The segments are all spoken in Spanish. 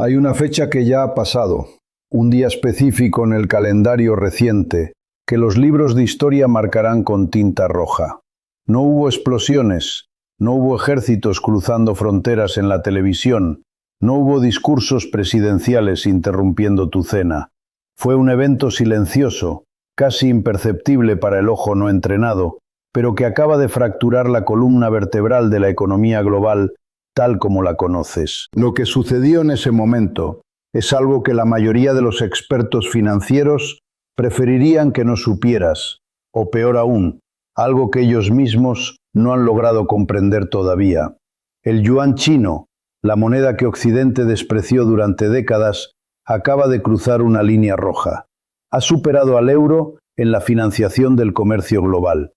Hay una fecha que ya ha pasado, un día específico en el calendario reciente, que los libros de historia marcarán con tinta roja. No hubo explosiones, no hubo ejércitos cruzando fronteras en la televisión, no hubo discursos presidenciales interrumpiendo tu cena. Fue un evento silencioso, casi imperceptible para el ojo no entrenado, pero que acaba de fracturar la columna vertebral de la economía global tal como la conoces. Lo que sucedió en ese momento es algo que la mayoría de los expertos financieros preferirían que no supieras, o peor aún, algo que ellos mismos no han logrado comprender todavía. El yuan chino, la moneda que Occidente despreció durante décadas, acaba de cruzar una línea roja. Ha superado al euro en la financiación del comercio global.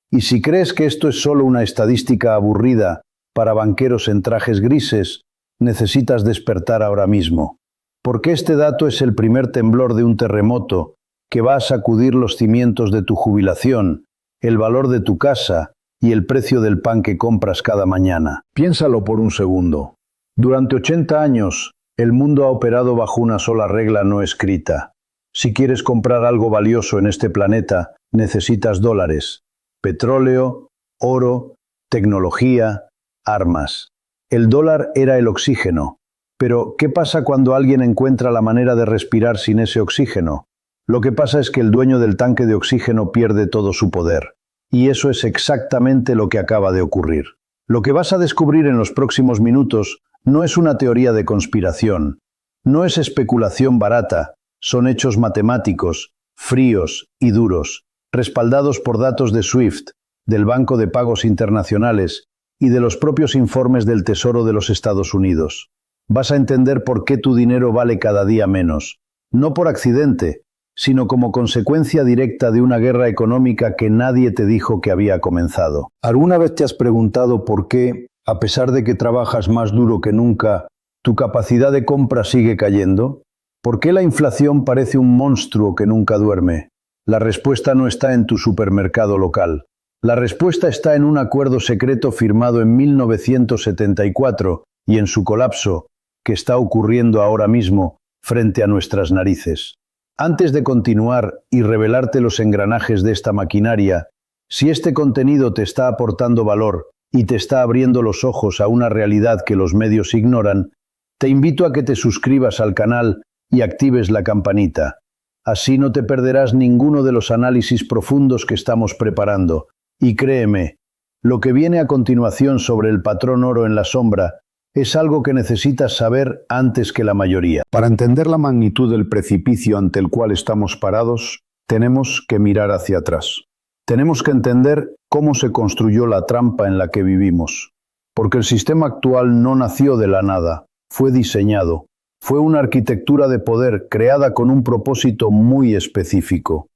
Y si crees que esto es solo una estadística aburrida para banqueros en trajes grises, necesitas despertar ahora mismo. Porque este dato es el primer temblor de un terremoto que va a sacudir los cimientos de tu jubilación, el valor de tu casa y el precio del pan que compras cada mañana. Piénsalo por un segundo. Durante 80 años, el mundo ha operado bajo una sola regla no escrita. Si quieres comprar algo valioso en este planeta, necesitas dólares, petróleo, oro, tecnología, armas. El dólar era el oxígeno. Pero, ¿qué pasa cuando alguien encuentra la manera de respirar sin ese oxígeno? Lo que pasa es que el dueño del tanque de oxígeno pierde todo su poder. Y eso es exactamente lo que acaba de ocurrir. Lo que vas a descubrir en los próximos minutos no es una teoría de conspiración, no es especulación barata, son hechos matemáticos, fríos y duros, respaldados por datos de SWIFT, del Banco de Pagos Internacionales y de los propios informes del Tesoro de los Estados Unidos. Vas a entender por qué tu dinero vale cada día menos, no por accidente, sino como consecuencia directa de una guerra económica que nadie te dijo que había comenzado. ¿Alguna vez te has preguntado por qué, a pesar de que trabajas más duro que nunca, tu capacidad de compra sigue cayendo? ¿Por qué la inflación parece un monstruo que nunca duerme? La respuesta no está en tu supermercado local. La respuesta está en un acuerdo secreto firmado en 1974 y en su colapso, que está ocurriendo ahora mismo frente a nuestras narices. Antes de continuar y revelarte los engranajes de esta maquinaria, si este contenido te está aportando valor y te está abriendo los ojos a una realidad que los medios ignoran, te invito a que te suscribas al canal y actives la campanita. Así no te perderás ninguno de los análisis profundos que estamos preparando. Y créeme, lo que viene a continuación sobre el patrón oro en la sombra es algo que necesitas saber antes que la mayoría. Para entender la magnitud del precipicio ante el cual estamos parados, tenemos que mirar hacia atrás. Tenemos que entender cómo se construyó la trampa en la que vivimos. Porque el sistema actual no nació de la nada, fue diseñado. Fue una arquitectura de poder creada con un propósito muy específico.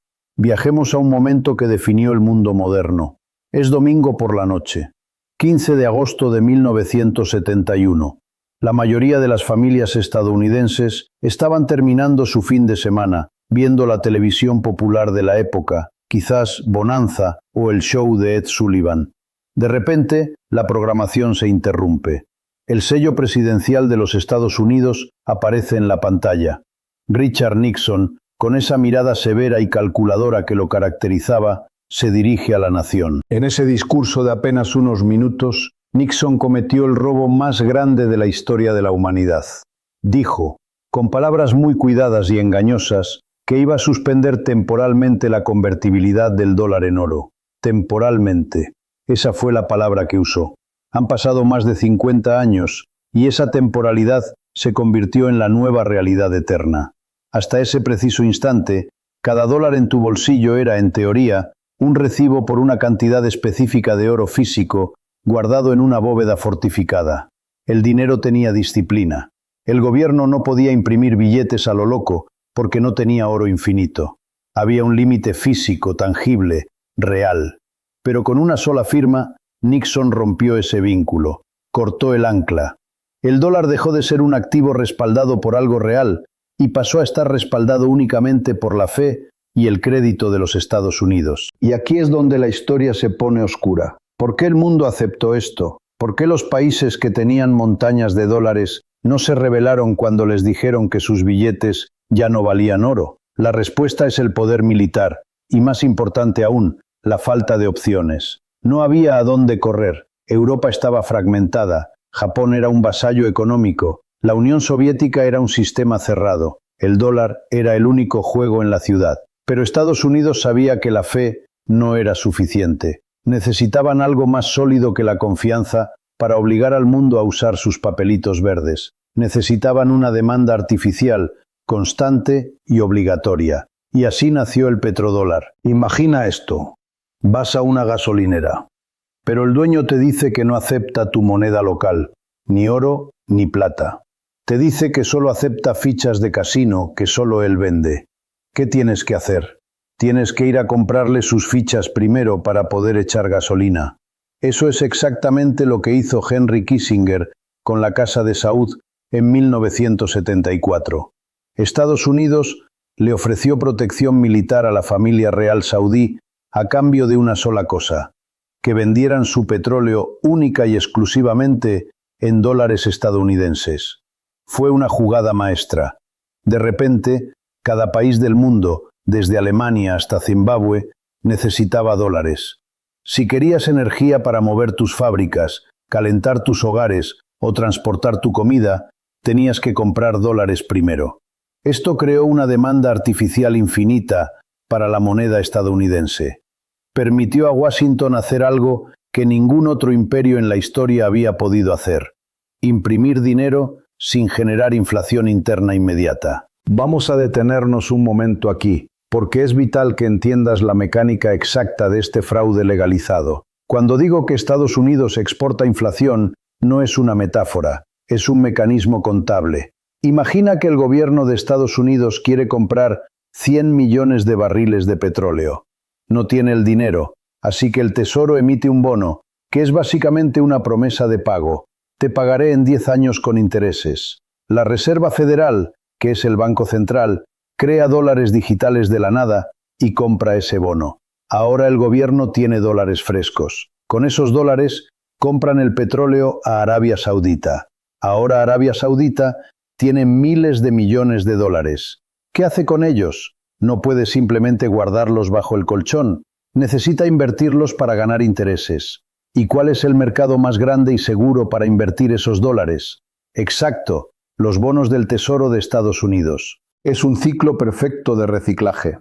Viajemos a un momento que definió el mundo moderno. Es domingo por la noche, 15 de agosto de 1971. La mayoría de las familias estadounidenses estaban terminando su fin de semana, viendo la televisión popular de la época, quizás Bonanza o el show de Ed Sullivan. De repente, la programación se interrumpe. El sello presidencial de los Estados Unidos aparece en la pantalla. Richard Nixon, con esa mirada severa y calculadora que lo caracterizaba, se dirige a la nación. En ese discurso de apenas unos minutos, Nixon cometió el robo más grande de la historia de la humanidad. Dijo, con palabras muy cuidadas y engañosas, que iba a suspender temporalmente la convertibilidad del dólar en oro. Temporalmente. Esa fue la palabra que usó. Han pasado más de 50 años, y esa temporalidad se convirtió en la nueva realidad eterna. Hasta ese preciso instante, cada dólar en tu bolsillo era, en teoría, un recibo por una cantidad específica de oro físico guardado en una bóveda fortificada. El dinero tenía disciplina. El gobierno no podía imprimir billetes a lo loco porque no tenía oro infinito. Había un límite físico, tangible, real. Pero con una sola firma, Nixon rompió ese vínculo, cortó el ancla. El dólar dejó de ser un activo respaldado por algo real y pasó a estar respaldado únicamente por la fe y el crédito de los Estados Unidos. Y aquí es donde la historia se pone oscura. ¿Por qué el mundo aceptó esto? ¿Por qué los países que tenían montañas de dólares No se rebelaron cuando les dijeron que sus billetes ya no valían oro. La respuesta es el poder militar, y más importante aún, la falta de opciones. No había a dónde correr. Europa estaba fragmentada, Japón era un vasallo económico, la Unión Soviética era un sistema cerrado, el dólar era el único juego en la ciudad. Pero Estados Unidos sabía que la fe no era suficiente. Necesitaban algo más sólido que la confianza para obligar al mundo a usar sus papelitos verdes. Necesitaban una demanda artificial, constante y obligatoria. Y así nació el petrodólar. Imagina esto. Vas a una gasolinera, pero el dueño te dice que no acepta tu moneda local, ni oro ni plata. Te dice que solo acepta fichas de casino que solo él vende. ¿Qué tienes que hacer? Tienes que ir a comprarle sus fichas primero para poder echar gasolina. Eso es exactamente lo que hizo Henry Kissinger con la Casa de Saud en 1974. Estados Unidos le ofreció protección militar a la familia real saudí a cambio de una sola cosa, que vendieran su petróleo única y exclusivamente en dólares estadounidenses. Fue una jugada maestra. De repente, cada país del mundo, desde Alemania hasta Zimbabue, necesitaba dólares. Si querías energía para mover tus fábricas, calentar tus hogares o transportar tu comida, tenías que comprar dólares primero. Esto creó una demanda artificial infinita para la moneda estadounidense. Permitió a Washington hacer algo que ningún otro imperio en la historia había podido hacer: imprimir dinero sin generar inflación interna inmediata. Vamos a detenernos un momento aquí, porque es vital que entiendas la mecánica exacta de este fraude legalizado. Cuando digo que Estados Unidos exporta inflación, no es una metáfora, es un mecanismo contable. Imagina que el gobierno de Estados Unidos quiere comprar 100 millones de barriles de petróleo. No tiene el dinero, así que el Tesoro emite un bono, que es básicamente una promesa de pago. Te pagaré en 10 años con intereses. La Reserva Federal, que es el Banco Central, crea dólares digitales de la nada y compra ese bono. Ahora el gobierno tiene dólares frescos. Con esos dólares compran el petróleo a Arabia Saudita. Ahora Arabia Saudita tiene miles de millones de dólares. ¿Qué hace con ellos? No puede simplemente guardarlos bajo el colchón. Necesita invertirlos para ganar intereses. ¿Y cuál es el mercado más grande y seguro para invertir esos dólares? Exacto, los bonos del Tesoro de Estados Unidos. Es un ciclo perfecto de reciclaje.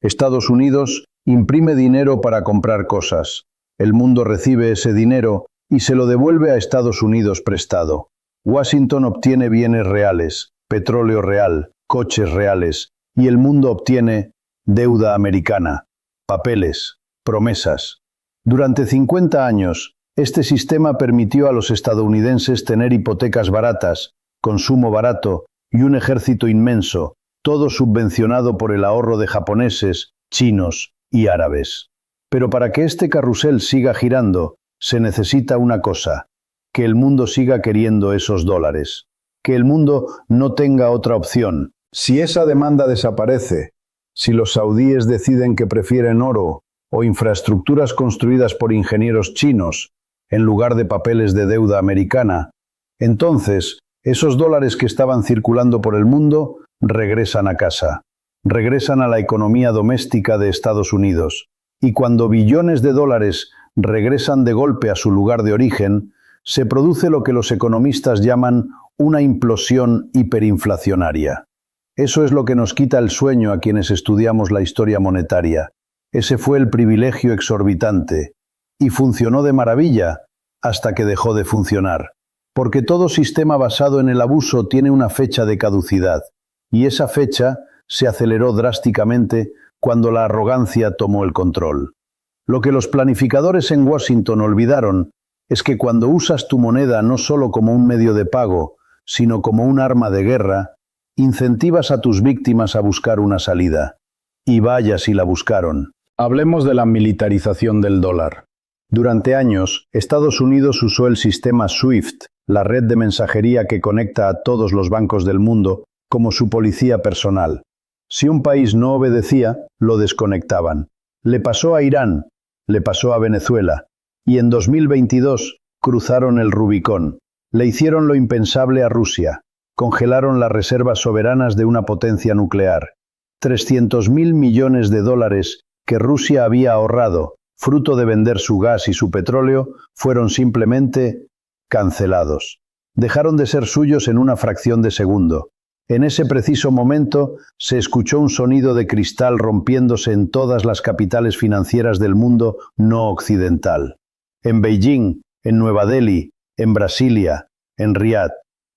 Estados Unidos imprime dinero para comprar cosas. El mundo recibe ese dinero y se lo devuelve a Estados Unidos prestado. Washington obtiene bienes reales, petróleo real, coches reales, y el mundo obtiene deuda americana, papeles, promesas. Durante 50 años, este sistema permitió a los estadounidenses tener hipotecas baratas, consumo barato y un ejército inmenso, todo subvencionado por el ahorro de japoneses, chinos y árabes. Pero para que este carrusel siga girando, se necesita una cosa: que el mundo siga queriendo esos dólares, que el mundo no tenga otra opción. Si esa demanda desaparece, si los saudíes deciden que prefieren oro o infraestructuras construidas por ingenieros chinos en lugar de papeles de deuda americana, entonces esos dólares que estaban circulando por el mundo regresan a casa, regresan a la economía doméstica de Estados Unidos. Y cuando billones de dólares regresan de golpe a su lugar de origen, se produce lo que los economistas llaman una implosión hiperinflacionaria. Eso es lo que nos quita el sueño a quienes estudiamos la historia monetaria. Ese fue el privilegio exorbitante. Y funcionó de maravilla hasta que dejó de funcionar. Porque todo sistema basado en el abuso tiene una fecha de caducidad. Y esa fecha se aceleró drásticamente cuando la arrogancia tomó el control. Lo que los planificadores en Washington olvidaron es que cuando usas tu moneda no solo como un medio de pago, sino como un arma de guerra, incentivas a tus víctimas a buscar una salida. Y vaya si la buscaron. Hablemos de la militarización del dólar. Durante años, Estados Unidos usó el sistema SWIFT, la red de mensajería que conecta a todos los bancos del mundo, como su policía personal. Si un país no obedecía, lo desconectaban. Le pasó a Irán, le pasó a Venezuela, y en 2022 cruzaron el Rubicón. Le hicieron lo impensable a Rusia. Congelaron las reservas soberanas de una potencia nuclear. 300.000 millones de dólares que Rusia había ahorrado, fruto de vender su gas y su petróleo, fueron simplemente cancelados. Dejaron de ser suyos en una fracción de segundo. En ese preciso momento se escuchó un sonido de cristal rompiéndose en todas las capitales financieras del mundo no occidental. En Beijing, en Nueva Delhi, en Brasilia, en Riad.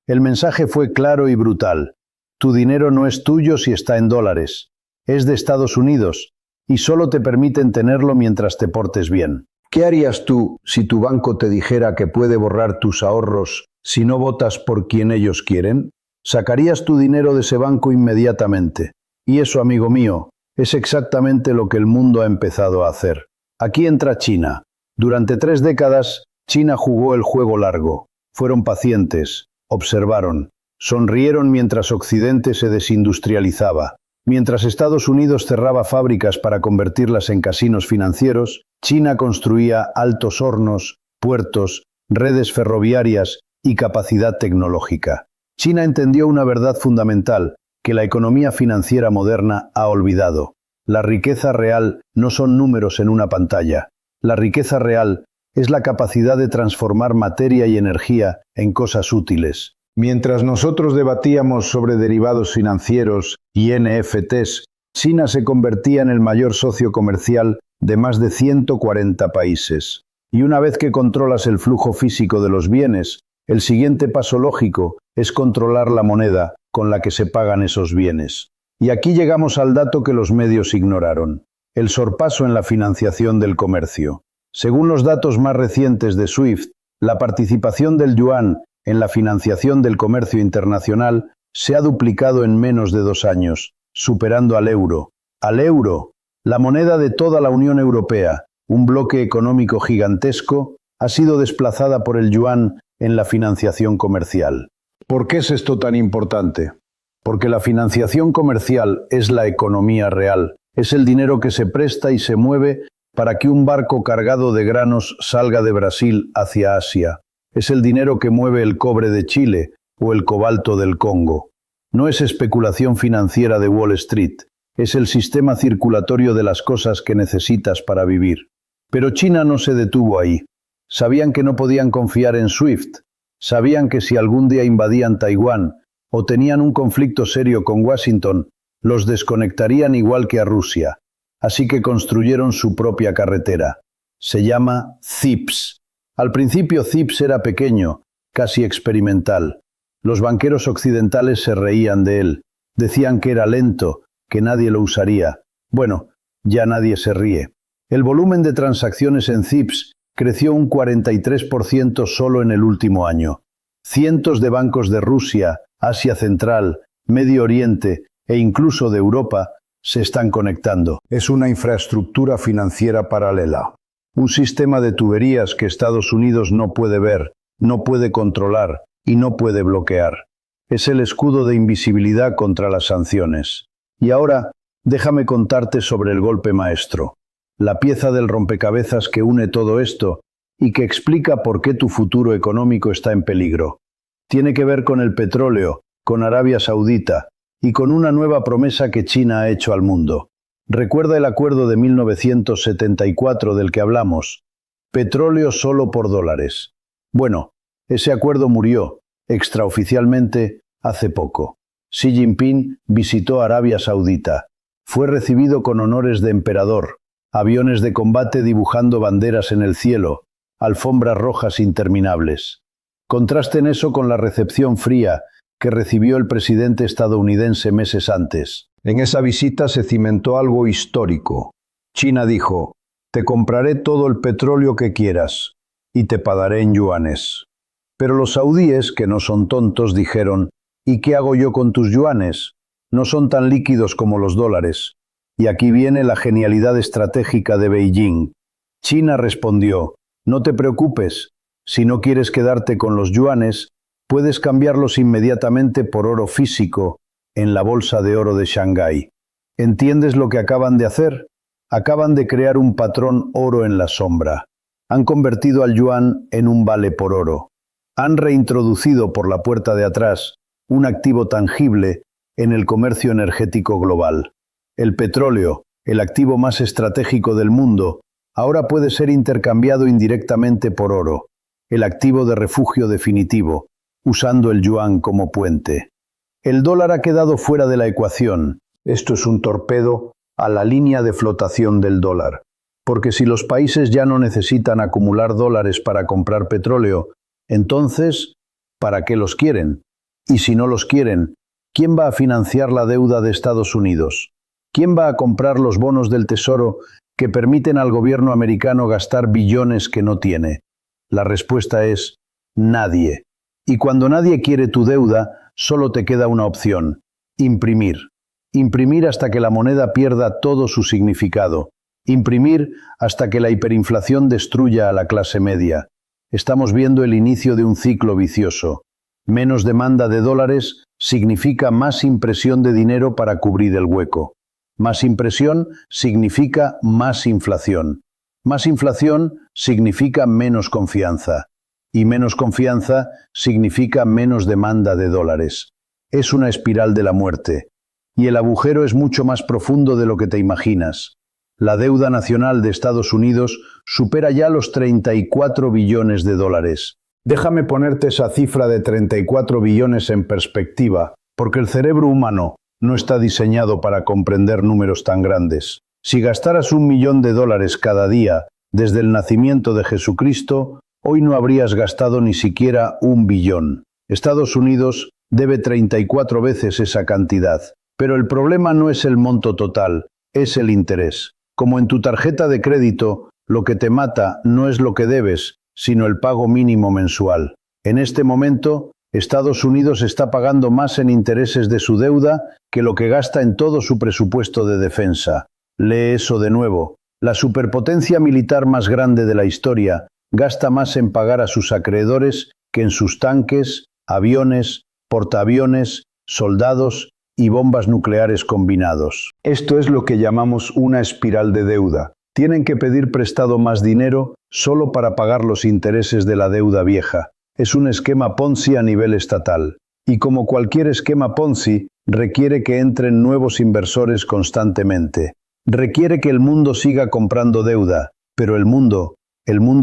El mensaje fue claro y brutal. Tu dinero no es tuyo si está en dólares. Es de Estados Unidos y solo te permiten tenerlo mientras te portes bien. ¿Qué harías tú si tu banco te dijera que puede borrar tus ahorros si no votas por quien ellos quieren? Sacarías tu dinero de ese banco inmediatamente. Y eso, amigo mío, es exactamente lo que el mundo ha empezado a hacer. Aquí entra China. Durante 3 décadas, China jugó el juego largo. Fueron pacientes, observaron, sonrieron mientras Occidente se desindustrializaba. Mientras Estados Unidos cerraba fábricas para convertirlas en casinos financieros, China construía altos hornos, puertos, redes ferroviarias y capacidad tecnológica. China entendió una verdad fundamental que la economía financiera moderna ha olvidado. La riqueza real no son números en una pantalla. La riqueza real es la capacidad de transformar materia y energía en cosas útiles. Mientras nosotros debatíamos sobre derivados financieros y NFTs, China se convertía en el mayor socio comercial de más de 140 países. Y una vez que controlas el flujo físico de los bienes, el siguiente paso lógico es controlar la moneda con la que se pagan esos bienes. Y aquí llegamos al dato que los medios ignoraron: el sorpaso en la financiación del comercio. Según los datos más recientes de SWIFT, la participación del yuan en la financiación del comercio internacional se ha duplicado en menos de 2 años, superando al euro. Al euro, la moneda de toda la Unión Europea, un bloque económico gigantesco, ha sido desplazada por el yuan en la financiación comercial. ¿Por qué es esto tan importante? Porque la financiación comercial es la economía real, es el dinero que se presta y se mueve para que un barco cargado de granos salga de Brasil hacia Asia. Es el dinero que mueve el cobre de Chile o el cobalto del Congo. No es especulación financiera de Wall Street, es el sistema circulatorio de las cosas que necesitas para vivir. Pero China no se detuvo ahí. Sabían que no podían confiar en SWIFT, sabían que si algún día invadían Taiwán o tenían un conflicto serio con Washington, los desconectarían igual que a Rusia. Así que construyeron su propia carretera. Se llama CIPS. Al principio CIPS era pequeño, casi experimental. Los banqueros occidentales se reían de él. Decían que era lento, que nadie lo usaría. Bueno, ya nadie se ríe. El volumen de transacciones en CIPS creció un 43% solo en el último año. Cientos de bancos de Rusia, Asia Central, Medio Oriente e incluso de Europa se están conectando. Es una infraestructura financiera paralela. Un sistema de tuberías que Estados Unidos no puede ver, no puede controlar y no puede bloquear. Es el escudo de invisibilidad contra las sanciones. Y ahora, déjame contarte sobre el golpe maestro. La pieza del rompecabezas que une todo esto y que explica por qué tu futuro económico está en peligro. Tiene que ver con el petróleo, con Arabia Saudita y con una nueva promesa que China ha hecho al mundo. Recuerda el acuerdo de 1974 del que hablamos. Petróleo solo por dólares. Bueno, ese acuerdo murió, extraoficialmente, hace poco. Xi Jinping visitó Arabia Saudita. Fue recibido con honores de emperador, aviones de combate dibujando banderas en el cielo, alfombras rojas interminables. Contrasten eso con la recepción fría que recibió el presidente estadounidense meses antes. En esa visita se cimentó algo histórico. China dijo: te compraré todo el petróleo que quieras y te pagaré en yuanes. Pero los saudíes, que no son tontos, dijeron: ¿y qué hago yo con tus yuanes? No son tan líquidos como los dólares. Y aquí viene la genialidad estratégica de Beijing. China respondió: no te preocupes, si no quieres quedarte con los yuanes, puedes cambiarlos inmediatamente por oro físico en la bolsa de oro de Shanghái. ¿Entiendes lo que acaban de hacer? Acaban de crear un patrón oro en la sombra. Han convertido al yuan en un vale por oro. Han reintroducido por la puerta de atrás un activo tangible en el comercio energético global. El petróleo, el activo más estratégico del mundo, ahora puede ser intercambiado indirectamente por oro, el activo de refugio definitivo, usando el yuan como puente. El dólar ha quedado fuera de la ecuación. Esto es un torpedo a la línea de flotación del dólar. Porque si los países ya no necesitan acumular dólares para comprar petróleo, entonces, ¿para qué los quieren? Y si no los quieren, ¿quién va a financiar la deuda de Estados Unidos? ¿Quién va a comprar los bonos del Tesoro que permiten al gobierno americano gastar billones que no tiene? La respuesta es nadie. Y cuando nadie quiere tu deuda, solo te queda una opción: imprimir. Imprimir hasta que la moneda pierda todo su significado. Imprimir hasta que la hiperinflación destruya a la clase media. Estamos viendo el inicio de un ciclo vicioso. Menos demanda de dólares significa más impresión de dinero para cubrir el hueco. Más impresión significa más inflación. Más inflación significa menos confianza. Y menos confianza significa menos demanda de dólares. Es una espiral de la muerte. Y el agujero es mucho más profundo de lo que te imaginas. La deuda nacional de Estados Unidos supera ya los 34 billones de dólares. Déjame ponerte esa cifra de 34 billones en perspectiva, porque el cerebro humano no está diseñado para comprender números tan grandes. Si gastaras $1 millón cada día desde el nacimiento de Jesucristo, hoy no habrías gastado ni siquiera 1 billón. Estados Unidos debe 34 veces esa cantidad. Pero el problema no es el monto total, es el interés. Como en tu tarjeta de crédito, lo que te mata no es lo que debes, sino el pago mínimo mensual. En este momento, Estados Unidos está pagando más en intereses de su deuda que lo que gasta en todo su presupuesto de defensa. Lee eso de nuevo. La superpotencia militar más grande de la historia gasta más en pagar a sus acreedores que en sus tanques, aviones, portaaviones, soldados y bombas nucleares combinados. Esto es lo que llamamos una espiral de deuda. Tienen que pedir prestado más dinero solo para pagar los intereses de la deuda vieja. Es un esquema Ponzi a nivel estatal. Y como cualquier esquema Ponzi, requiere que entren nuevos inversores constantemente. Requiere que el mundo siga comprando deuda, pero el mundo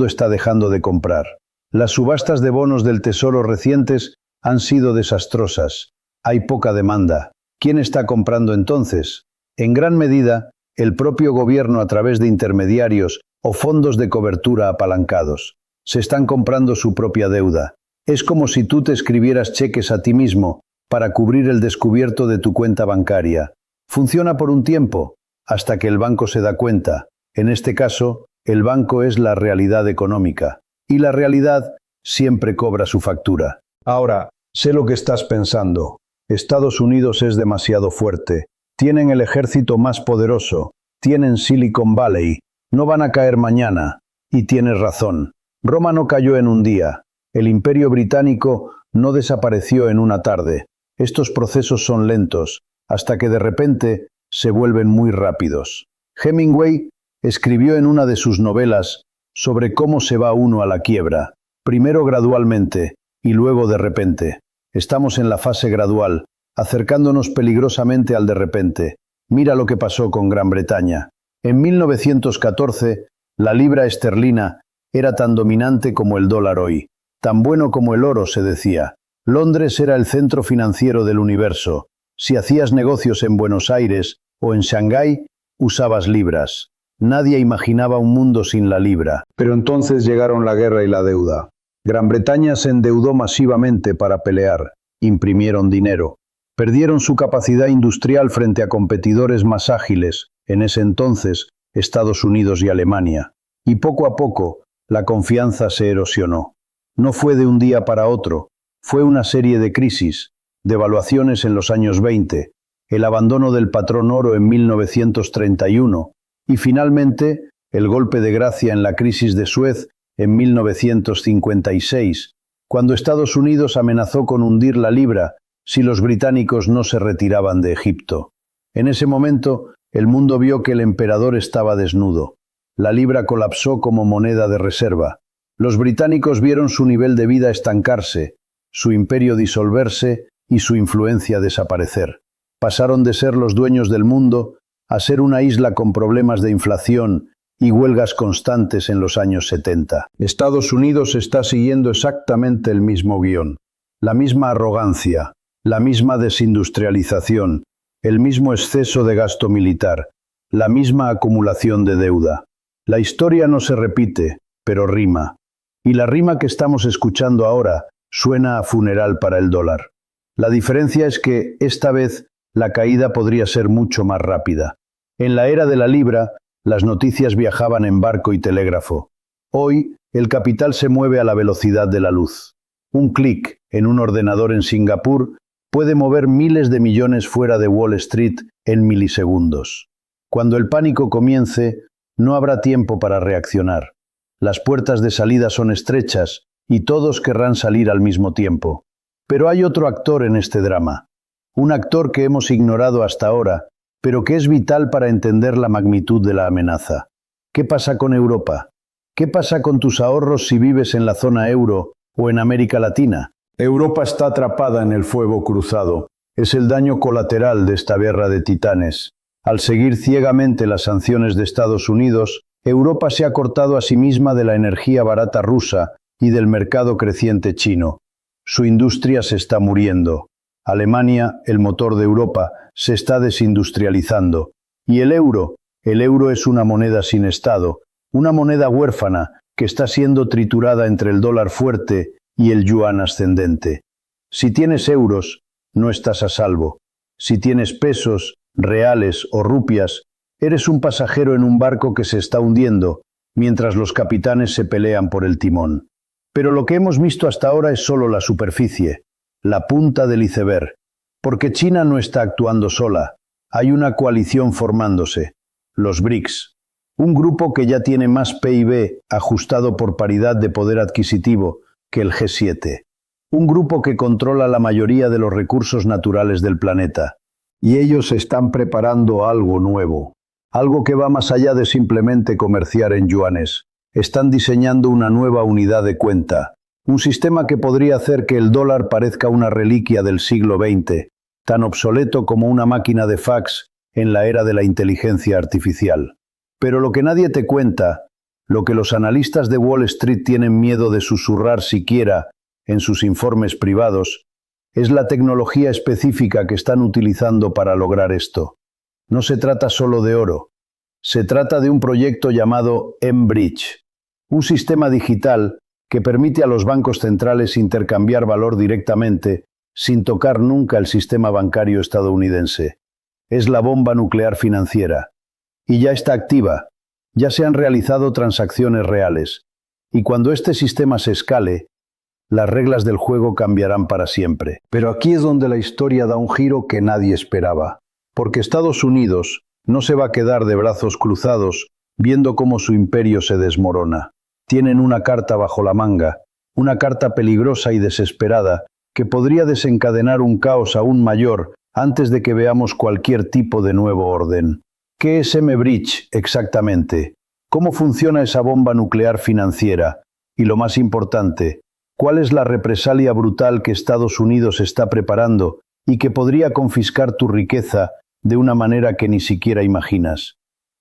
está dejando de comprar. Las subastas de bonos del Tesoro recientes han sido desastrosas. Hay poca demanda. ¿Quién está comprando entonces? En gran medida, el propio gobierno a través de intermediarios o fondos de cobertura apalancados. Se están comprando su propia deuda. Es como si tú te escribieras cheques a ti mismo para cubrir el descubierto de tu cuenta bancaria. Funciona por un tiempo, hasta que el banco se da cuenta. En este caso, el banco es la realidad económica. Y la realidad siempre cobra su factura. Ahora, sé lo que estás pensando. Estados Unidos es demasiado fuerte. Tienen el ejército más poderoso. Tienen Silicon Valley. No van a caer mañana. Y tienes razón. Roma no cayó en un día. El Imperio Británico no desapareció en una tarde. Estos procesos son lentos, hasta que de repente se vuelven muy rápidos. Hemingway escribió en una de sus novelas sobre cómo se va uno a la quiebra. Primero gradualmente, y luego de repente. Estamos en la fase gradual, acercándonos peligrosamente al de repente. Mira lo que pasó con Gran Bretaña. En 1914, la libra esterlina era tan dominante como el dólar hoy, tan bueno como el oro, se decía. Londres era el centro financiero del universo. Si hacías negocios en Buenos Aires o en Shanghái, usabas libras. Nadie imaginaba un mundo sin la libra. Pero entonces llegaron la guerra y la deuda. Gran Bretaña se endeudó masivamente para pelear. Imprimieron dinero. Perdieron su capacidad industrial frente a competidores más ágiles, en ese entonces, Estados Unidos y Alemania. Y poco a poco, la confianza se erosionó. No fue de un día para otro, fue una serie de crisis, devaluaciones en los años 20, el abandono del patrón oro en 1931 y finalmente el golpe de gracia en la crisis de Suez en 1956, cuando Estados Unidos amenazó con hundir la libra si los británicos no se retiraban de Egipto. En ese momento, el mundo vio que el emperador estaba desnudo. La libra colapsó como moneda de reserva. Los británicos vieron su nivel de vida estancarse, su imperio disolverse y su influencia desaparecer. Pasaron de ser los dueños del mundo a ser una isla con problemas de inflación y huelgas constantes en los años 70. Estados Unidos está siguiendo exactamente el mismo guión. La misma arrogancia, la misma desindustrialización, el mismo exceso de gasto militar, la misma acumulación de deuda. La historia no se repite, pero rima. Y la rima que estamos escuchando ahora suena a funeral para el dólar. La diferencia es que, esta vez, la caída podría ser mucho más rápida. En la era de la libra, las noticias viajaban en barco y telégrafo. Hoy, el capital se mueve a la velocidad de la luz. Un clic en un ordenador en Singapur puede mover miles de millones fuera de Wall Street en milisegundos. Cuando el pánico comience, no habrá tiempo para reaccionar. Las puertas de salida son estrechas y todos querrán salir al mismo tiempo. Pero hay otro actor en este drama. Un actor que hemos ignorado hasta ahora, pero que es vital para entender la magnitud de la amenaza. ¿Qué pasa con Europa? ¿Qué pasa con tus ahorros si vives en la zona euro o en América Latina? Europa está atrapada en el fuego cruzado. Es el daño colateral de esta guerra de titanes. Al seguir ciegamente las sanciones de Estados Unidos, Europa se ha cortado a sí misma de la energía barata rusa y del mercado creciente chino. Su industria se está muriendo. Alemania, el motor de Europa, se está desindustrializando. Y el euro es una moneda sin Estado, una moneda huérfana que está siendo triturada entre el dólar fuerte y el yuan ascendente. Si tienes euros, no estás a salvo. Si tienes pesos, reales o rupias, eres un pasajero en un barco que se está hundiendo, mientras los capitanes se pelean por el timón. Pero lo que hemos visto hasta ahora es solo la superficie, la punta del iceberg, porque China no está actuando sola. Hay una coalición formándose, los BRICS, un grupo que ya tiene más PIB ajustado por paridad de poder adquisitivo que el G7, un grupo que controla la mayoría de los recursos naturales del planeta. Y ellos están preparando algo nuevo, algo que va más allá de simplemente comerciar en yuanes. Están diseñando una nueva unidad de cuenta, un sistema que podría hacer que el dólar parezca una reliquia del siglo XX, tan obsoleto como una máquina de fax en la era de la inteligencia artificial. Pero lo que nadie te cuenta, lo que los analistas de Wall Street tienen miedo de susurrar siquiera en sus informes privados, es la tecnología específica que están utilizando para lograr esto. No se trata solo de oro. Se trata de un proyecto llamado M-Bridge, un sistema digital que permite a los bancos centrales intercambiar valor directamente sin tocar nunca el sistema bancario estadounidense. Es la bomba nuclear financiera. Y ya está activa. Ya se han realizado transacciones reales. Y cuando este sistema se escale, las reglas del juego cambiarán para siempre. Pero aquí es donde la historia da un giro que nadie esperaba. Porque Estados Unidos no se va a quedar de brazos cruzados viendo cómo su imperio se desmorona. Tienen una carta bajo la manga, una carta peligrosa y desesperada que podría desencadenar un caos aún mayor antes de que veamos cualquier tipo de nuevo orden. ¿Qué es M-Bridge exactamente? ¿Cómo funciona esa bomba nuclear financiera? Y lo más importante, ¿cuál es la represalia brutal que Estados Unidos está preparando y que podría confiscar tu riqueza de una manera que ni siquiera imaginas?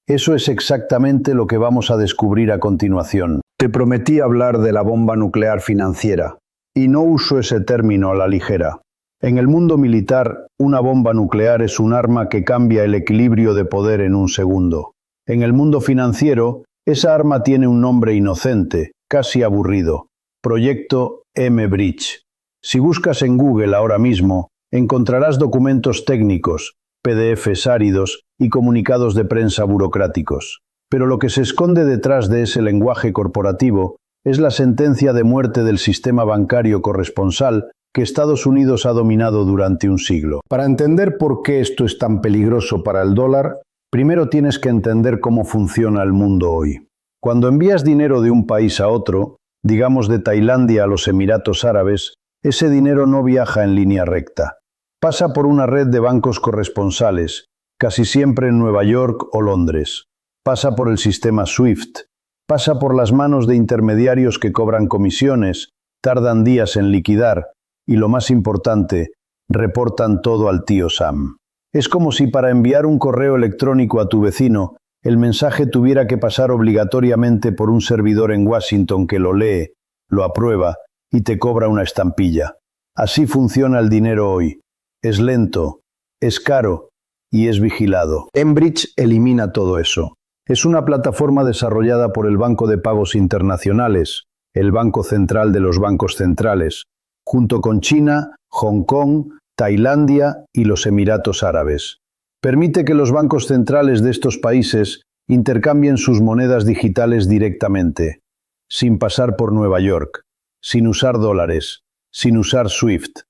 Eso es exactamente lo que vamos a descubrir a continuación. Te prometí hablar de la bomba nuclear financiera, y no uso ese término a la ligera. En el mundo militar, una bomba nuclear es un arma que cambia el equilibrio de poder en un segundo. En el mundo financiero, esa arma tiene un nombre inocente, casi aburrido: Proyecto M-Bridge. Si buscas en Google ahora mismo, encontrarás documentos técnicos, PDFs áridos y comunicados de prensa burocráticos. Pero lo que se esconde detrás de ese lenguaje corporativo es la sentencia de muerte del sistema bancario corresponsal que Estados Unidos ha dominado durante un siglo. Para entender por qué esto es tan peligroso para el dólar, primero tienes que entender cómo funciona el mundo hoy. Cuando envías dinero de un país a otro, digamos de Tailandia a los Emiratos Árabes, ese dinero no viaja en línea recta. Pasa por una red de bancos corresponsales, casi siempre en Nueva York o Londres. Pasa por el sistema SWIFT, Pasa por las manos de intermediarios que cobran comisiones, tardan días en liquidar y, lo más importante, reportan todo al tío Sam. Es como si para enviar un correo electrónico a tu vecino, el mensaje tuviera que pasar obligatoriamente por un servidor en Washington que lo lee, lo aprueba y te cobra una estampilla. Así funciona el dinero hoy. Es lento, es caro y es vigilado. Enbridge elimina todo eso. Es una plataforma desarrollada por el Banco de Pagos Internacionales, el Banco Central de los Bancos Centrales, junto con China, Hong Kong, Tailandia y los Emiratos Árabes. Permite que los bancos centrales de estos países intercambien sus monedas digitales directamente, sin pasar por Nueva York, sin usar dólares, sin usar SWIFT,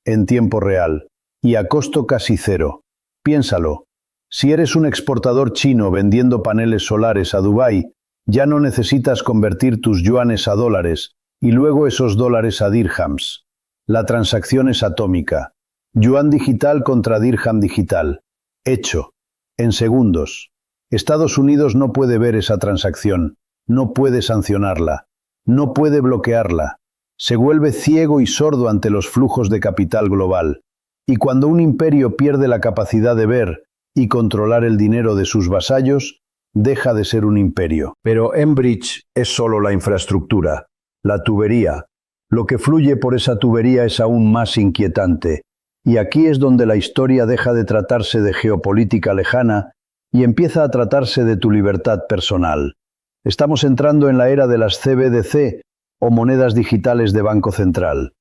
en tiempo real y a costo casi cero. Piénsalo. Si eres un exportador chino vendiendo paneles solares a Dubái, ya no necesitas convertir tus yuanes a dólares y luego esos dólares a dirhams. La transacción es atómica. Yuan digital contra dirham digital. Hecho. En segundos. Estados Unidos no puede ver esa transacción, no puede sancionarla, no puede bloquearla. Se vuelve ciego y sordo ante los flujos de capital global. Y cuando un imperio pierde la capacidad de ver y controlar el dinero de sus vasallos, deja de ser un imperio. Pero Enbridge es solo la infraestructura, la tubería. Lo que fluye por esa tubería es aún más inquietante. Y aquí es donde la historia deja de tratarse de geopolítica lejana y empieza a tratarse de tu libertad personal. Estamos entrando en la era de las CBDC, o monedas digitales de Banco Central.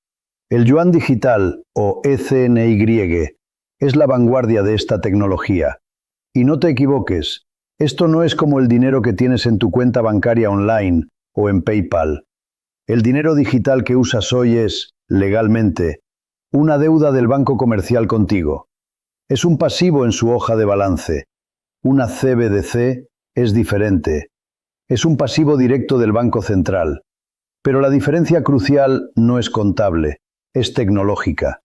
El yuan digital, o ECNY, es la vanguardia de esta tecnología. Y no te equivoques, esto no es como el dinero que tienes en tu cuenta bancaria online o en PayPal. El dinero digital que usas hoy es, legalmente, una deuda del banco comercial contigo. Es un pasivo en su hoja de balance. Una CBDC es diferente. Es un pasivo directo del Banco Central. Pero la diferencia crucial no es contable, es tecnológica.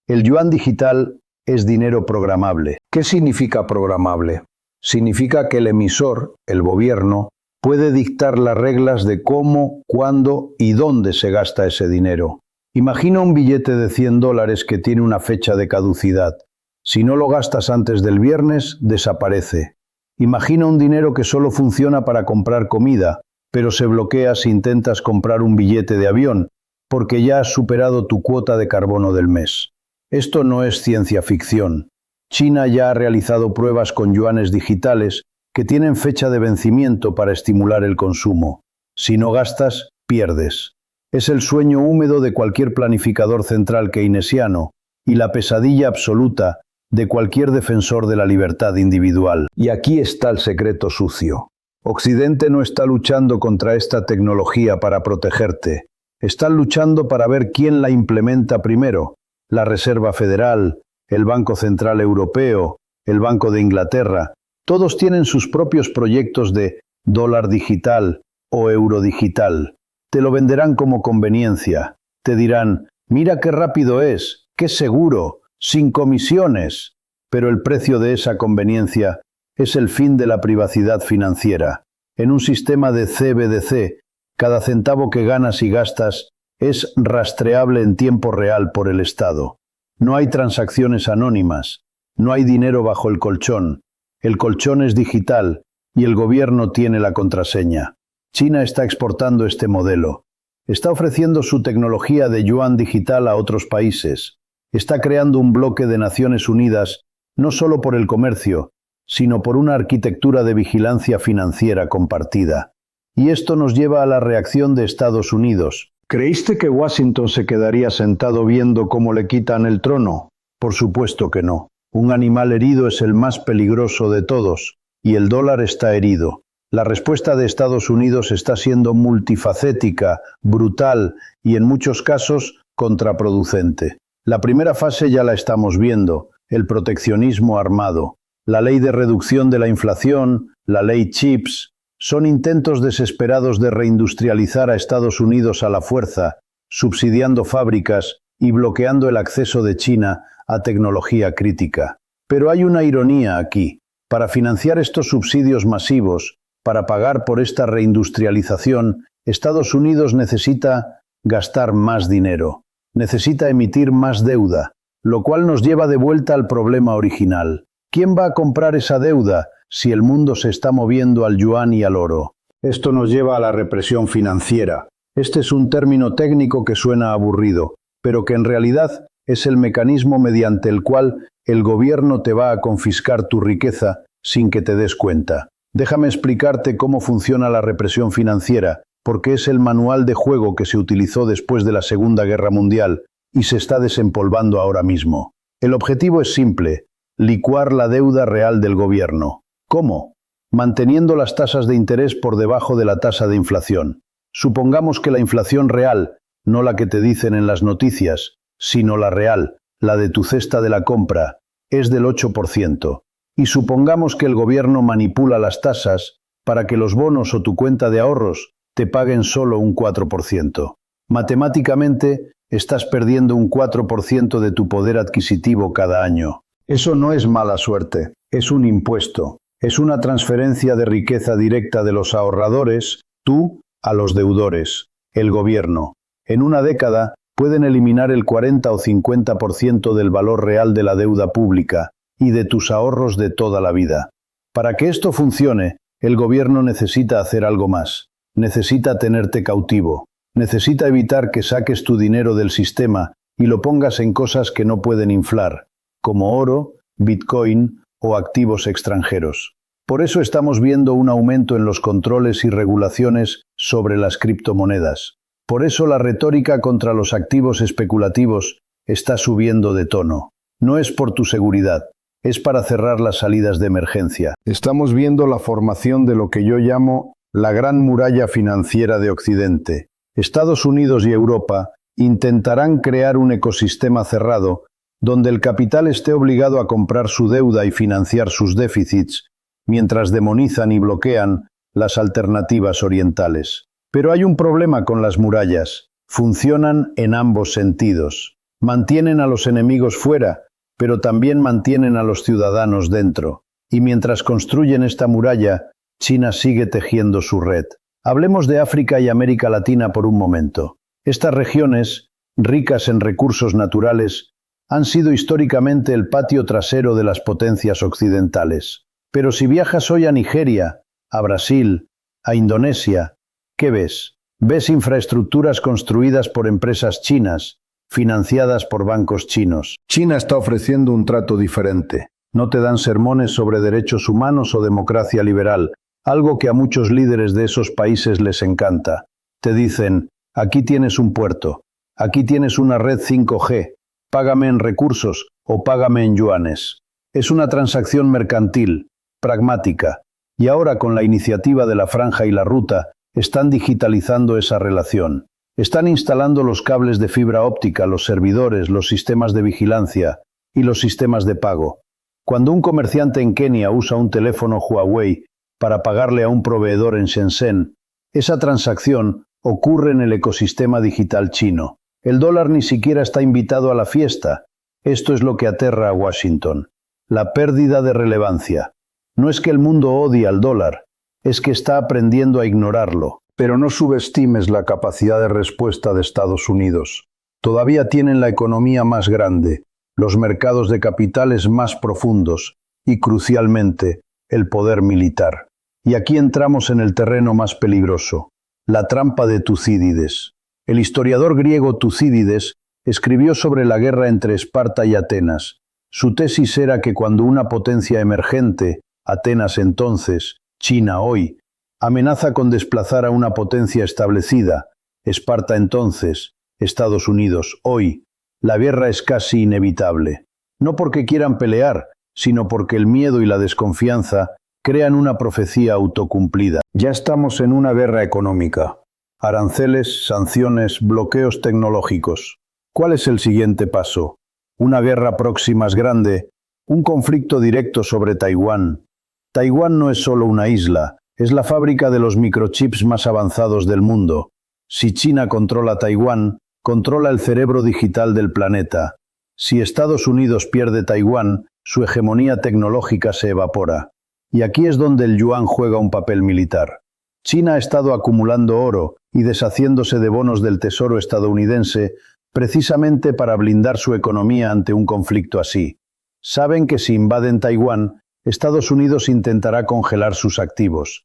El yuan digital es dinero programable. ¿Qué significa programable? Significa que el emisor, el gobierno, puede dictar las reglas de cómo, cuándo y dónde se gasta ese dinero. Imagina un billete de $100 que tiene una fecha de caducidad. Si no lo gastas antes del viernes, desaparece. Imagina un dinero que solo funciona para comprar comida, pero se bloquea si intentas comprar un billete de avión, porque ya has superado tu cuota de carbono del mes. Esto no es ciencia ficción. China ya ha realizado pruebas con yuanes digitales que tienen fecha de vencimiento para estimular el consumo. Si no gastas, pierdes. Es el sueño húmedo de cualquier planificador central keynesiano y la pesadilla absoluta de cualquier defensor de la libertad individual. Y aquí está el secreto sucio. Occidente no está luchando contra esta tecnología para protegerte. Están luchando para ver quién la implementa primero. La Reserva Federal, el Banco Central Europeo, el Banco de Inglaterra. Todos tienen sus propios proyectos de dólar digital o euro digital. Te lo venderán como conveniencia. Te dirán, mira qué rápido es, qué seguro, sin comisiones. Pero el precio de esa conveniencia es el fin de la privacidad financiera. En un sistema de CBDC, cada centavo que ganas y gastas es rastreable en tiempo real por el Estado. No hay transacciones anónimas, no hay dinero bajo el colchón. El colchón es digital y el gobierno tiene la contraseña. China está exportando este modelo. Está ofreciendo su tecnología de yuan digital a otros países. Está creando un bloque de Naciones Unidas no solo por el comercio, sino por una arquitectura de vigilancia financiera compartida. Y esto nos lleva a la reacción de Estados Unidos. ¿Creíste que Washington se quedaría sentado viendo cómo le quitan el trono? Por supuesto que no. Un animal herido es el más peligroso de todos, y el dólar está herido. La respuesta de Estados Unidos está siendo multifacética, brutal y en muchos casos contraproducente. La primera fase ya la estamos viendo, el proteccionismo armado. La ley de reducción de la inflación, la ley CHIPS, son intentos desesperados de reindustrializar a Estados Unidos a la fuerza, subsidiando fábricas y bloqueando el acceso de China a tecnología crítica. Pero hay una ironía aquí. Para financiar estos subsidios masivos, Para pagar por esta reindustrialización, Estados Unidos necesita gastar más dinero, necesita emitir más deuda, lo cual nos lleva de vuelta al problema original. ¿Quién va a comprar esa deuda si el mundo se está moviendo al yuan y al oro? Esto nos lleva a la represión financiera. Este es un término técnico que suena aburrido, pero que en realidad es el mecanismo mediante el cual el gobierno te va a confiscar tu riqueza sin que te des cuenta. Déjame explicarte cómo funciona la represión financiera, porque es el manual de juego que se utilizó después de la Segunda Guerra Mundial y se está desempolvando ahora mismo. El objetivo es simple: licuar la deuda real del gobierno. ¿Cómo? Manteniendo las tasas de interés por debajo de la tasa de inflación. Supongamos que la inflación real, no la que te dicen en las noticias, sino la real, la de tu cesta de la compra, es del 8%. Y supongamos que el gobierno manipula las tasas para que los bonos o tu cuenta de ahorros te paguen solo un 4%. Matemáticamente, estás perdiendo un 4% de tu poder adquisitivo cada año. Eso no es mala suerte, es un impuesto. Es una transferencia de riqueza directa de los ahorradores, tú, a los deudores, el gobierno. En una década pueden eliminar el 40 o 50% del valor real de la deuda pública y de tus ahorros de toda la vida. Para que esto funcione, el gobierno necesita hacer algo más. Necesita tenerte cautivo. Necesita evitar que saques tu dinero del sistema y lo pongas en cosas que no pueden inflar, como oro, Bitcoin o activos extranjeros. Por eso estamos viendo un aumento en los controles y regulaciones sobre las criptomonedas. Por eso la retórica contra los activos especulativos está subiendo de tono. No es por tu seguridad, es para cerrar las salidas de emergencia. Estamos viendo la formación de lo que yo llamo la gran muralla financiera de Occidente. Estados Unidos y Europa intentarán crear un ecosistema cerrado donde el capital esté obligado a comprar su deuda y financiar sus déficits, mientras demonizan y bloquean las alternativas orientales. Pero hay un problema con las murallas. Funcionan en ambos sentidos. Mantienen a los enemigos fuera, pero también mantienen a los ciudadanos dentro. Y mientras construyen esta muralla, China sigue tejiendo su red. Hablemos de África y América Latina por un momento. Estas regiones, ricas en recursos naturales, han sido históricamente el patio trasero de las potencias occidentales. Pero si viajas hoy a Nigeria, a Brasil, a Indonesia, ¿qué ves? Ves infraestructuras construidas por empresas chinas, financiadas por bancos chinos. China está ofreciendo un trato diferente. No te dan sermones sobre derechos humanos o democracia liberal, algo que a muchos líderes de esos países les encanta. Te dicen: aquí tienes un puerto, aquí tienes una red 5G, págame en recursos o págame en yuanes. Es una transacción mercantil, pragmática, y ahora con la iniciativa de la Franja y la Ruta están digitalizando esa relación. Están instalando los cables de fibra óptica, los servidores, los sistemas de vigilancia y los sistemas de pago. Cuando un comerciante en Kenia usa un teléfono Huawei para pagarle a un proveedor en Shenzhen, esa transacción ocurre en el ecosistema digital chino. El dólar ni siquiera está invitado a la fiesta. Esto es lo que aterra a Washington. La pérdida de relevancia. No es que el mundo odie al dólar, es que está aprendiendo a ignorarlo. Pero no subestimes la capacidad de respuesta de Estados Unidos. Todavía tienen la economía más grande, los mercados de capitales más profundos y, crucialmente, el poder militar. Y aquí entramos en el terreno más peligroso, la trampa de Tucídides. El historiador griego Tucídides escribió sobre la guerra entre Esparta y Atenas. Su tesis era que cuando una potencia emergente, Atenas entonces, China hoy, amenaza con desplazar a una potencia establecida, Esparta entonces, Estados Unidos hoy, la guerra es casi inevitable. No porque quieran pelear, sino porque el miedo y la desconfianza crean una profecía autocumplida. Ya estamos en una guerra económica. Aranceles, sanciones, bloqueos tecnológicos. ¿Cuál es el siguiente paso? Una guerra próxima más grande, un conflicto directo sobre Taiwán. Taiwán no es solo una isla, es la fábrica de los microchips más avanzados del mundo. Si China controla Taiwán, controla el cerebro digital del planeta. Si Estados Unidos pierde Taiwán, su hegemonía tecnológica se evapora. Y aquí es donde el yuan juega un papel militar. China ha estado acumulando oro y deshaciéndose de bonos del Tesoro estadounidense precisamente para blindar su economía ante un conflicto así. Saben que si invaden Taiwán, Estados Unidos intentará congelar sus activos.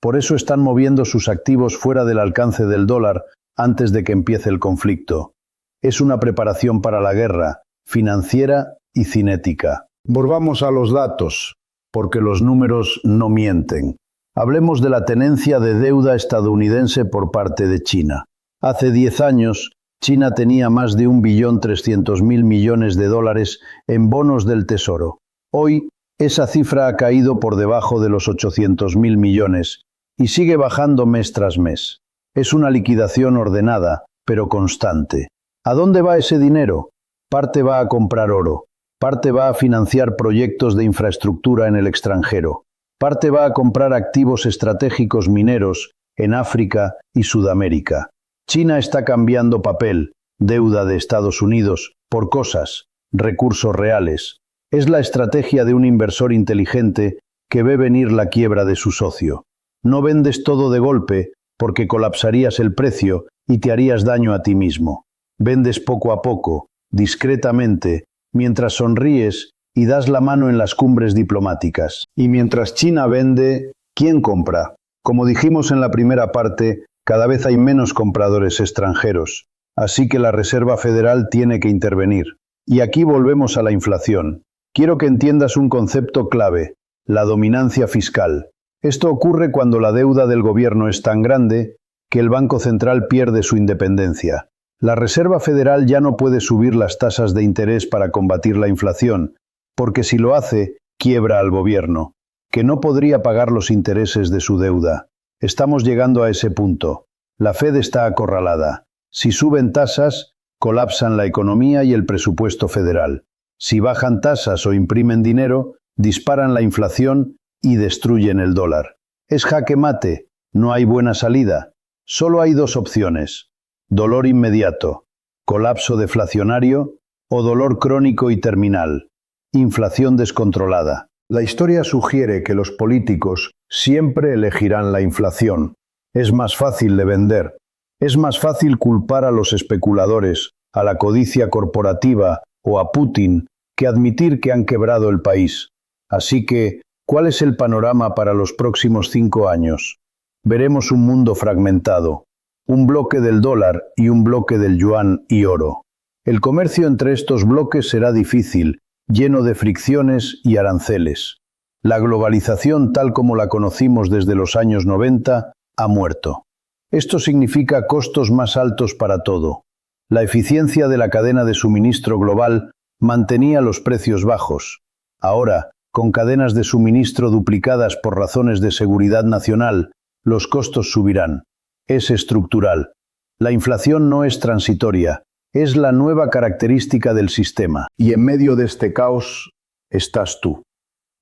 Por eso están moviendo sus activos fuera del alcance del dólar antes de que empiece el conflicto. Es una preparación para la guerra, financiera y cinética. Volvamos a los datos, porque los números no mienten. Hablemos de la tenencia de deuda estadounidense por parte de China. Hace 10 años, China tenía más de 1.300.000 millones de dólares en bonos del Tesoro. Hoy, esa cifra ha caído por debajo de los 800.000 millones y sigue bajando mes tras mes. Es una liquidación ordenada, pero constante. ¿A dónde va ese dinero? Parte va a comprar oro, parte va a financiar proyectos de infraestructura en el extranjero, parte va a comprar activos estratégicos mineros en África y Sudamérica. China está cambiando papel, deuda de Estados Unidos, por cosas, recursos reales. Es la estrategia de un inversor inteligente que ve venir la quiebra de su socio. No vendes todo de golpe porque colapsarías el precio y te harías daño a ti mismo. Vendes poco a poco, discretamente, mientras sonríes y das la mano en las cumbres diplomáticas. Y mientras China vende, ¿quién compra? Como dijimos en la primera parte, cada vez hay menos compradores extranjeros, así que la Reserva Federal tiene que intervenir. Y aquí volvemos a la inflación. Quiero que entiendas un concepto clave, la dominancia fiscal. Esto ocurre cuando la deuda del gobierno es tan grande que el Banco Central pierde su independencia. La Reserva Federal ya no puede subir las tasas de interés para combatir la inflación, porque si lo hace, quiebra al gobierno, que no podría pagar los intereses de su deuda. Estamos llegando a ese punto. La Fed está acorralada. Si suben tasas, colapsan la economía y el presupuesto federal. Si bajan tasas o imprimen dinero, disparan la inflación y destruyen el dólar. Es jaque mate, no hay buena salida. Solo hay dos opciones: dolor inmediato, colapso deflacionario, o dolor crónico y terminal, inflación descontrolada. La historia sugiere que los políticos siempre elegirán la inflación. Es más fácil de vender. Es más fácil culpar a los especuladores, a la codicia corporativa o a Putin que admitir que han quebrado el país. Así que, ¿cuál es el panorama para los próximos 5 años? Veremos un mundo fragmentado, un bloque del dólar y un bloque del yuan y oro. El comercio entre estos bloques será difícil, lleno de fricciones y aranceles. La globalización tal como la conocimos desde los años 90 ha muerto. Esto significa costos más altos para todo. La eficiencia de la cadena de suministro global mantenía los precios bajos. Ahora, con cadenas de suministro duplicadas por razones de seguridad nacional, los costos subirán. Es estructural. La inflación no es transitoria, es la nueva característica del sistema. Y en medio de este caos estás tú,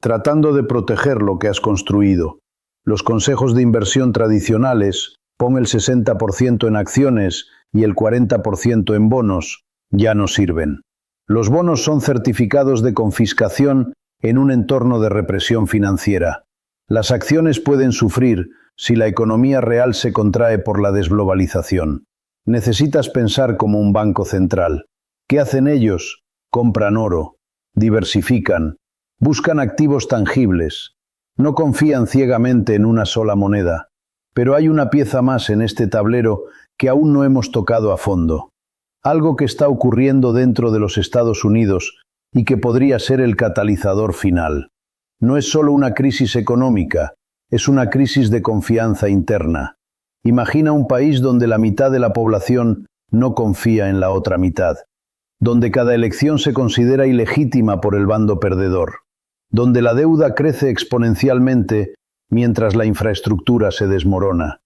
tratando de proteger lo que has construido. Los consejos de inversión tradicionales, pon el 60% en acciones y el 40% en bonos, ya no sirven. Los bonos son certificados de confiscación en un entorno de represión financiera. Las acciones pueden sufrir si la economía real se contrae por la desglobalización. Necesitas pensar como un banco central. ¿Qué hacen ellos? Compran oro, diversifican, buscan activos tangibles. No confían ciegamente en una sola moneda. Pero hay una pieza más en este tablero que aún no hemos tocado a fondo. Algo que está ocurriendo dentro de los Estados Unidos y que podría ser el catalizador final. No es solo una crisis económica, es una crisis de confianza interna. Imagina un país donde la mitad de la población no confía en la otra mitad, donde cada elección se considera ilegítima por el bando perdedor, donde la deuda crece exponencialmente mientras la infraestructura se desmorona.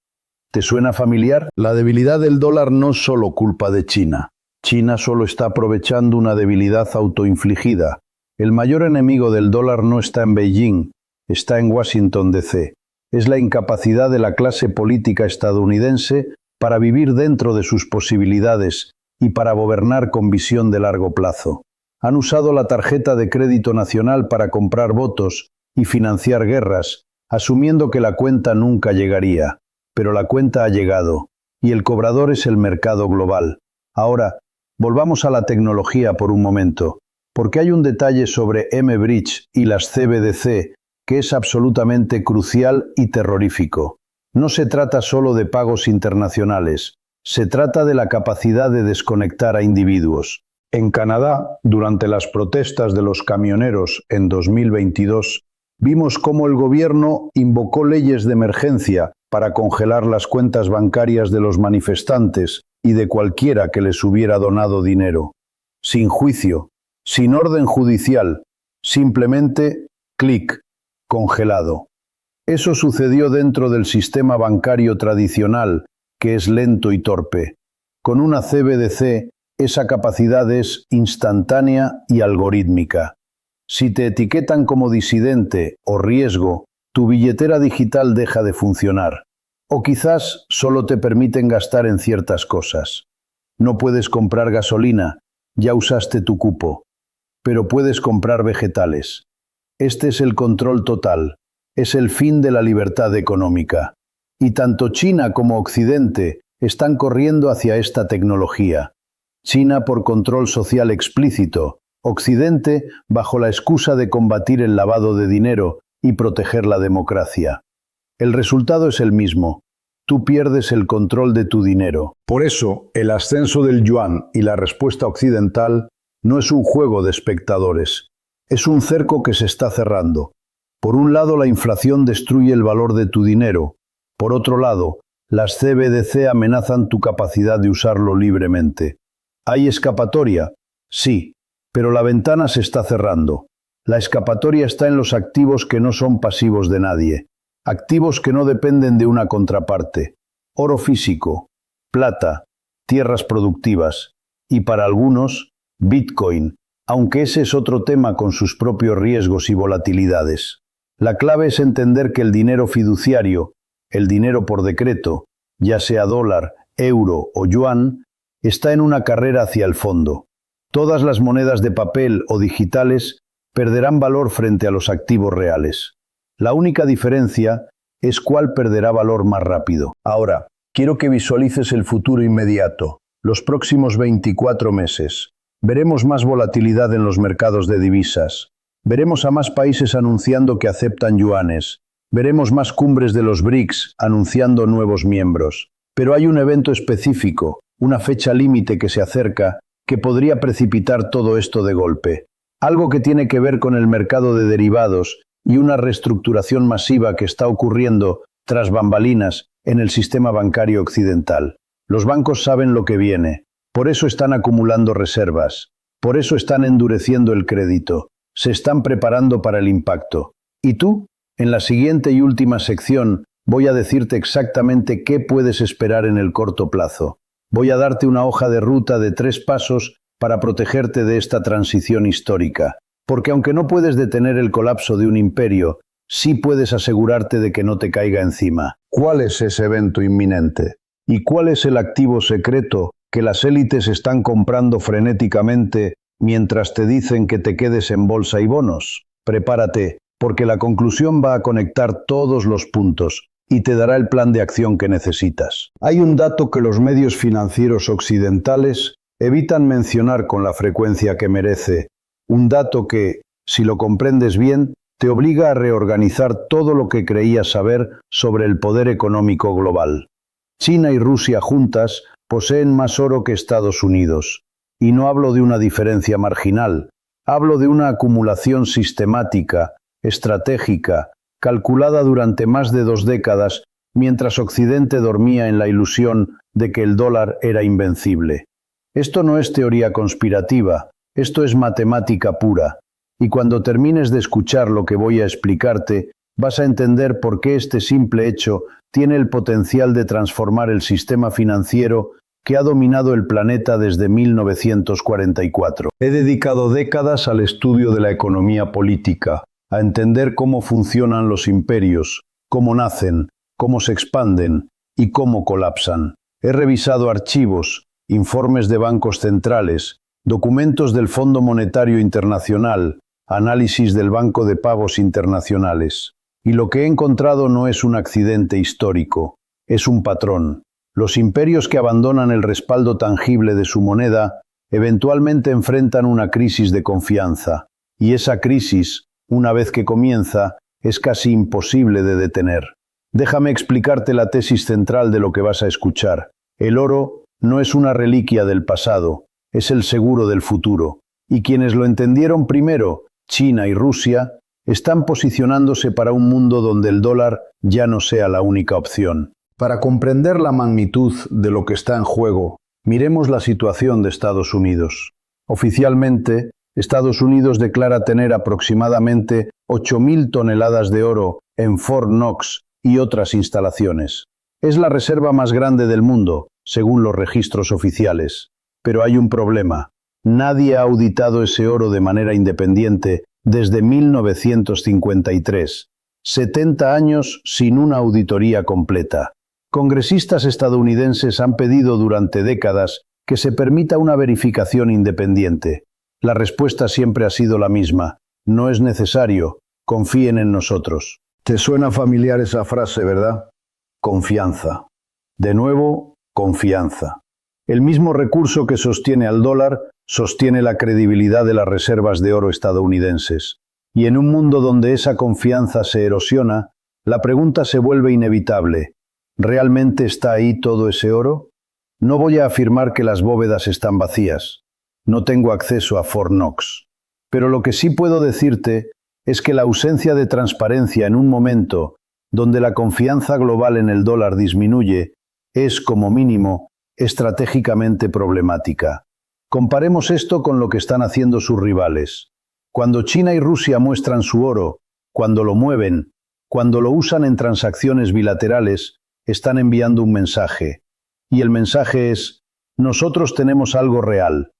¿Te suena familiar? La debilidad del dólar no es solo culpa de China. China solo está aprovechando una debilidad autoinfligida. El mayor enemigo del dólar no está en Beijing, está en Washington, D.C. Es la incapacidad de la clase política estadounidense para vivir dentro de sus posibilidades y para gobernar con visión de largo plazo. Han usado la tarjeta de crédito nacional para comprar votos y financiar guerras, asumiendo que la cuenta nunca llegaría. Pero la cuenta ha llegado, y el cobrador es el mercado global. Ahora, volvamos a la tecnología por un momento, porque hay un detalle sobre M-Bridge y las CBDC que es absolutamente crucial y terrorífico. No se trata solo de pagos internacionales, se trata de la capacidad de desconectar a individuos. En Canadá, durante las protestas de los camioneros en 2022, vimos cómo el gobierno invocó leyes de emergencia para congelar las cuentas bancarias de los manifestantes y de cualquiera que les hubiera donado dinero. Sin juicio, sin orden judicial, simplemente clic, congelado. Eso sucedió dentro del sistema bancario tradicional, que es lento y torpe. Con una CBDC, esa capacidad es instantánea y algorítmica. Si te etiquetan como disidente o riesgo, tu billetera digital deja de funcionar. O quizás solo te permiten gastar en ciertas cosas. No puedes comprar gasolina, ya usaste tu cupo. Pero puedes comprar vegetales. Este es el control total. Es el fin de la libertad económica. Y tanto China como Occidente están corriendo hacia esta tecnología. China por control social explícito, Occidente bajo la excusa de combatir el lavado de dinero y proteger la democracia. El resultado es el mismo. Tú pierdes el control de tu dinero. Por eso, el ascenso del yuan y la respuesta occidental no es un juego de espectadores. Es un cerco que se está cerrando. Por un lado, la inflación destruye el valor de tu dinero. Por otro lado, las CBDC amenazan tu capacidad de usarlo libremente. ¿Hay escapatoria? Sí, pero la ventana se está cerrando. La escapatoria está en los activos que no son pasivos de nadie. Activos que no dependen de una contraparte. Oro físico, plata, tierras productivas y para algunos, Bitcoin, aunque ese es otro tema con sus propios riesgos y volatilidades. La clave es entender que el dinero fiduciario, el dinero por decreto, ya sea dólar, euro o yuan, está en una carrera hacia el fondo. Todas las monedas de papel o digitales perderán valor frente a los activos reales. La única diferencia es cuál perderá valor más rápido. Ahora, quiero que visualices el futuro inmediato, los próximos 24 meses. Veremos más volatilidad en los mercados de divisas. Veremos a más países anunciando que aceptan yuanes. Veremos más cumbres de los BRICS anunciando nuevos miembros. Pero hay un evento específico, una fecha límite que se acerca, que podría precipitar todo esto de golpe. Algo que tiene que ver con el mercado de derivados y una reestructuración masiva que está ocurriendo tras bambalinas en el sistema bancario occidental. Los bancos saben lo que viene, por eso están acumulando reservas, por eso están endureciendo el crédito, se están preparando para el impacto. ¿Y tú? En la siguiente y última sección voy a decirte exactamente qué puedes esperar en el corto plazo. Voy a darte una hoja de ruta de 3 pasos para protegerte de esta transición histórica. Porque aunque no puedes detener el colapso de un imperio, sí puedes asegurarte de que no te caiga encima. ¿Cuál es ese evento inminente? ¿Y cuál es el activo secreto que las élites están comprando frenéticamente mientras te dicen que te quedes en bolsa y bonos? Prepárate, porque la conclusión va a conectar todos los puntos y te dará el plan de acción que necesitas. Hay un dato que los medios financieros occidentales evitan mencionar con la frecuencia que merece. Un dato que, si lo comprendes bien, te obliga a reorganizar todo lo que creías saber sobre el poder económico global. China y Rusia juntas poseen más oro que Estados Unidos. Y no hablo de una diferencia marginal, hablo de una acumulación sistemática, estratégica, calculada durante más de 2 décadas, mientras Occidente dormía en la ilusión de que el dólar era invencible. Esto no es teoría conspirativa, esto es matemática pura, y cuando termines de escuchar lo que voy a explicarte, vas a entender por qué este simple hecho tiene el potencial de transformar el sistema financiero que ha dominado el planeta desde 1944. He dedicado décadas al estudio de la economía política, a entender cómo funcionan los imperios, cómo nacen, cómo se expanden y cómo colapsan. He revisado archivos, informes de bancos centrales, documentos del Fondo Monetario Internacional, análisis del Banco de Pagos Internacionales. Y lo que he encontrado no es un accidente histórico, es un patrón. Los imperios que abandonan el respaldo tangible de su moneda eventualmente enfrentan una crisis de confianza, y esa crisis, una vez que comienza, es casi imposible de detener. Déjame explicarte la tesis central de lo que vas a escuchar. El oro no es una reliquia del pasado, es el seguro del futuro. Y quienes lo entendieron primero, China y Rusia, están posicionándose para un mundo donde el dólar ya no sea la única opción. Para comprender la magnitud de lo que está en juego, miremos la situación de Estados Unidos. Oficialmente, Estados Unidos declara tener aproximadamente 8.000 toneladas de oro en Fort Knox y otras instalaciones. Es la reserva más grande del mundo, según los registros oficiales. Pero hay un problema. Nadie ha auditado ese oro de manera independiente desde 1953. 70 años sin una auditoría completa. Congresistas estadounidenses han pedido durante décadas que se permita una verificación independiente. La respuesta siempre ha sido la misma. No es necesario. Confíen en nosotros. ¿Te suena familiar esa frase, verdad? Confianza. De nuevo, confianza. El mismo recurso que sostiene al dólar sostiene la credibilidad de las reservas de oro estadounidenses. Y en un mundo donde esa confianza se erosiona, la pregunta se vuelve inevitable. ¿Realmente está ahí todo ese oro? No voy a afirmar que las bóvedas están vacías. No tengo acceso a Fort Knox. Pero lo que sí puedo decirte es que la ausencia de transparencia en un momento donde la confianza global en el dólar disminuye es, como mínimo, estratégicamente problemática. Comparemos esto con lo que están haciendo sus rivales. Cuando China y Rusia muestran su oro, cuando lo mueven, cuando lo usan en transacciones bilaterales, están enviando un mensaje. Y el mensaje es: nosotros tenemos algo real.